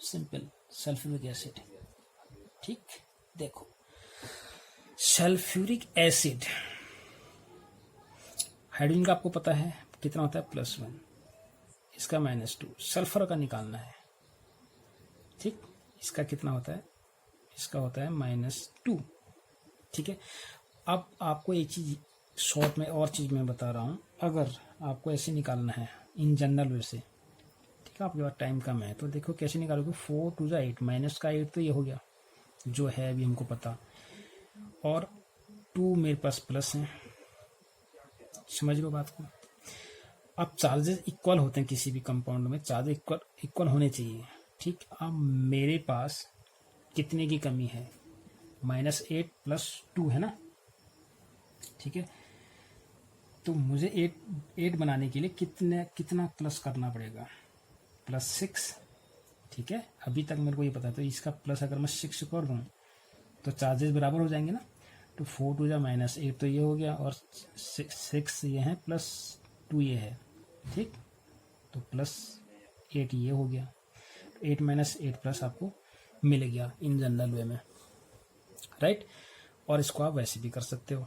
सिंपल सल्फ्यूरिक एसिड, ठीक। देखो सल्फ्यूरिक एसिड, हाइड्रोजन का आपको पता है कितना होता है, +1, इसका -2, सल्फर का निकालना है, ठीक। इसका कितना होता है, इसका होता है -2, ठीक है। अब आपको एक चीज शॉर्ट में और चीज मैं बता रहा हूं, अगर आपको ऐसे निकालना है इन जनरल वे से, ठीक है, आपके पास टाइम कम है तो देखो कैसे निकालोगे। 4 टू 8, माइनस का 8 तो ये हो गया जो है अभी हमको पता, और 2 मेरे पास प्लस है, समझ लो बात को। अब चार्जेस इक्वल होते हैं किसी भी कंपाउंड में, चार्जेस इक्वल होने चाहिए, ठीक। अब मेरे पास कितने की कमी है, -8 + 2 है ना, ठीक है। तो मुझे 8 बनाने के लिए कितना प्लस करना पड़ेगा, +6, ठीक है। अभी तक मेरे को ये पता है, तो इसका प्लस अगर मैं 6 कर दूं तो चार्जेस बराबर हो जाएंगे ना। तो 4 टू -8 तो ये हो गया, और 6 ये है, +2 ये है, ठीक। तो +8 ये हो गया, 8 - 8 प्लस आपको मिल गया इन जनरल वे में, राइट। और इसको आप वैसे भी कर सकते हो,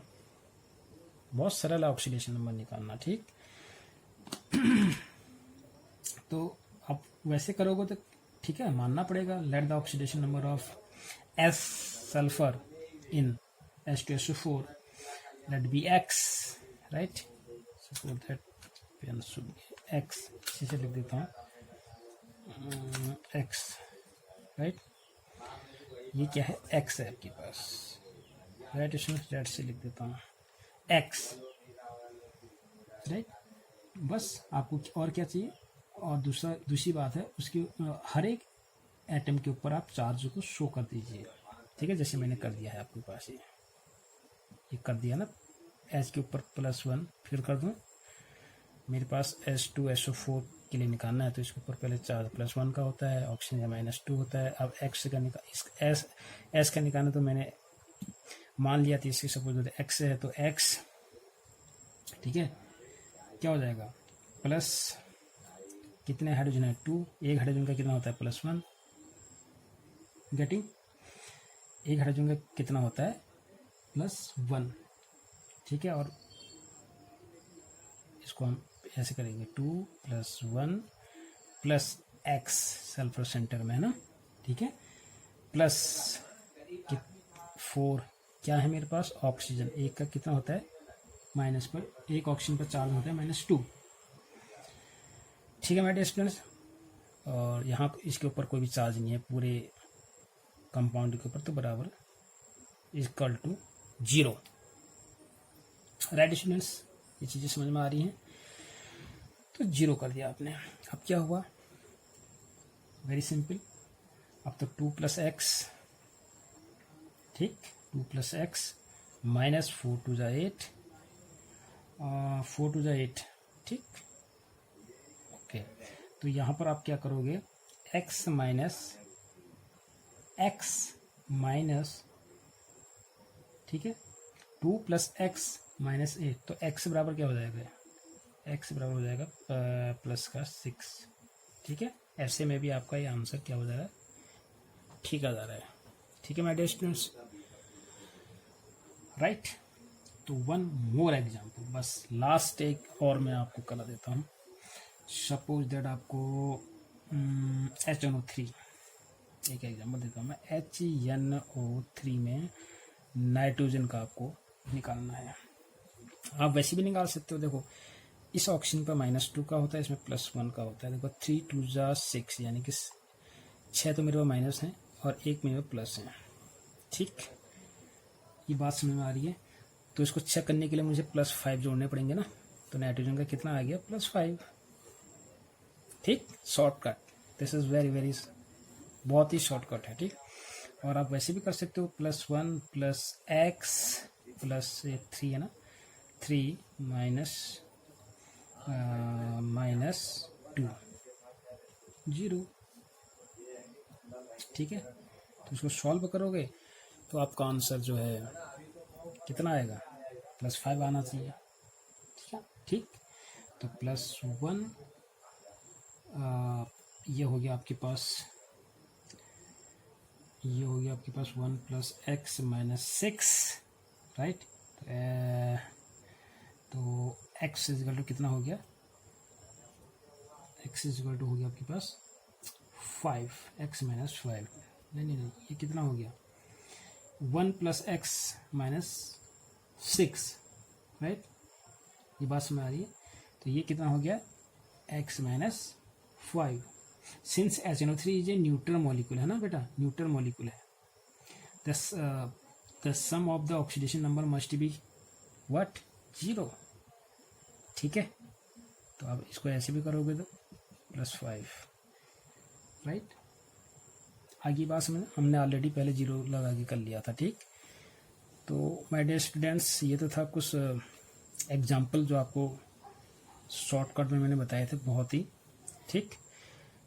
बहुत सरल है ऑक्सीडेशन नंबर निकालना, ठीक। तो आप वैसे करोगे तो ठीक है, मानना पड़ेगा, let the oxidation number of S sulphur in H2SO4 let be x, right. Suppose that pen should be x, इसी से लिख देता हूँ x, राइट। ये क्या है, x है आपके पास, राइट। इसमें लेट से लिख देता हूँ x, राइट। बस आपको और क्या चाहिए, और दूसरी बात है उसकी हर एक एटम के ऊपर आप चार्ज को शो कर दीजिए, ठीक है। जैसे मैंने कर दिया है आपके पास, ये कर दिया ना, H के ऊपर +1, फिर कर दूं, मेरे पास H2SO4 के लिए निकालना है तो इसके ऊपर पहले चार्ज +1 का होता है, ऑक्सीजन -2 होता है। अब X का S का निकालना, तो मैंने मान लिया था इसकी सपोज X है तो X, ठीक है। क्या हो जाएगा, प्लस कितने हाइड्रोजन है, 2, एक हाइड्रोजन का कितना होता है, +1, गेटिंग, एक हाइड्रोजन का कितना होता है, +1, ठीक है। और इसको हम ऐसे करेंगे, 2 + 1 + X सल्फर सेंटर में है ना, ठीक है, प्लस 4 क्या है मेरे पास, ऑक्सीजन, एक का कितना होता है, माइनस पर, एक ऑक्सीजन पर चार्ज होता है -2, ठीक है मेरे स्टूडेंट्स। और यहाँ इसके ऊपर कोई भी चार्ज नहीं है पूरे कंपाउंड के ऊपर, तो बराबर इक्वल टू 0, राइट स्टूडेंट्स। ये चीज़ें समझ में आ रही हैं, तो 0 कर दिया आपने। अब क्या हुआ, वेरी सिंपल, अब तो 2 + x, ठीक, 2 + x -4 टू 8, 4 टू 8, ठीक, ओके। तो यहाँ पर आप क्या करोगे, x माइनस, ठीक है, 2 + x -8, तो x बराबर क्या हो जाएगा, x बराबर हो जाएगा +6, ठीक है। ऐसे में भी आपका ये आंसर क्या हो जा रहा है, ठीक आ जा रहा है, ठीक है माय डियर स्टूडेंट्स, राइट। तो वन मोर एग्जाम्पल, बस लास्ट एक और मैं आपको करा देता हूँ। सपोज दैट आपको H2O3 एक एग्जांपल देता हूँ मैं, HNO3 में नाइट्रोजन का आपको निकालना है। आप वैसे भी निकाल सकते हो, देखो इस ऑक्सीजन पर -2 का होता है, इसमें +1 का होता है। देखो 3 2 जा 6, यानी कि 6 तो मेरे पास माइनस हैं और 1 मेरे पास प्लस है। ठीक, ये बात समझ में आ रही है। तो इसको चेक करने के लिए मुझे +5 जोड़ने पड़ेंगे ना, तो नाइट्रोजन का कितना आ गया, +5। ठीक, shortcut, this is very very, बहुत ही शॉर्टकट है। ठीक, और आप वैसे भी कर सकते हो, +1 + x प्लस 3 है ना, 3 -2 0। ठीक है, तो इसको सॉल्व करोगे तो आपका आंसर जो है कितना आएगा, +5 आना चाहिए। ठीक है, ठीक, तो +1 ये हो गया आपके पास, ये हो गया आपके पास 1 + x - 6, राइट। तो x इक्वल टू कितना हो गया, x इक्वल टू हो गया आपके पास 5, x - 5, नहीं, ये कितना हो गया, 1 + x - 6, राइट। ये बात समझ आ रही है। तो ये कितना हो गया, x - 5। Since HNO3 is a neutral molecule है ना बेटा, न्यूट्रल मॉलिक्यूल है, the sum of the oxidation number must be what, 0। ठीक है, तो आप इसको ऐसे भी करोगे तो +5, राइट। आगे बात समझ, हमने ऑलरेडी पहले 0 लगा के कर लिया था। ठीक, तो माय डियर स्टूडेंट्स, ये तो था कुछ एग्जाम्पल जो आपको शॉर्टकट में मैंने बताए थे, बहुत ही। ठीक,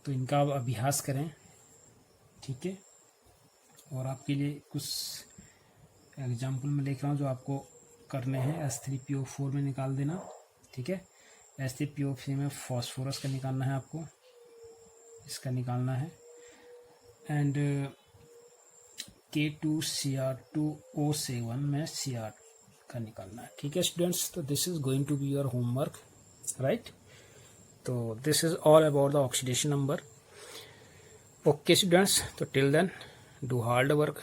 तो इनका आप अभ्यास करें। ठीक है, और आपके लिए कुछ एग्जाम्पल मैं लिख रहा हूँ जो आपको करने हैं। H3PO4 में निकाल देना। ठीक है, H3PO3 में फॉस्फोरस का निकालना है आपको, इसका निकालना है, एंड K2Cr2O7 में Cr का निकालना है। ठीक है स्टूडेंट्स, तो this is going to be your homework, right. तो this is all about the oxidation number. Okay students, तो till then do hard work.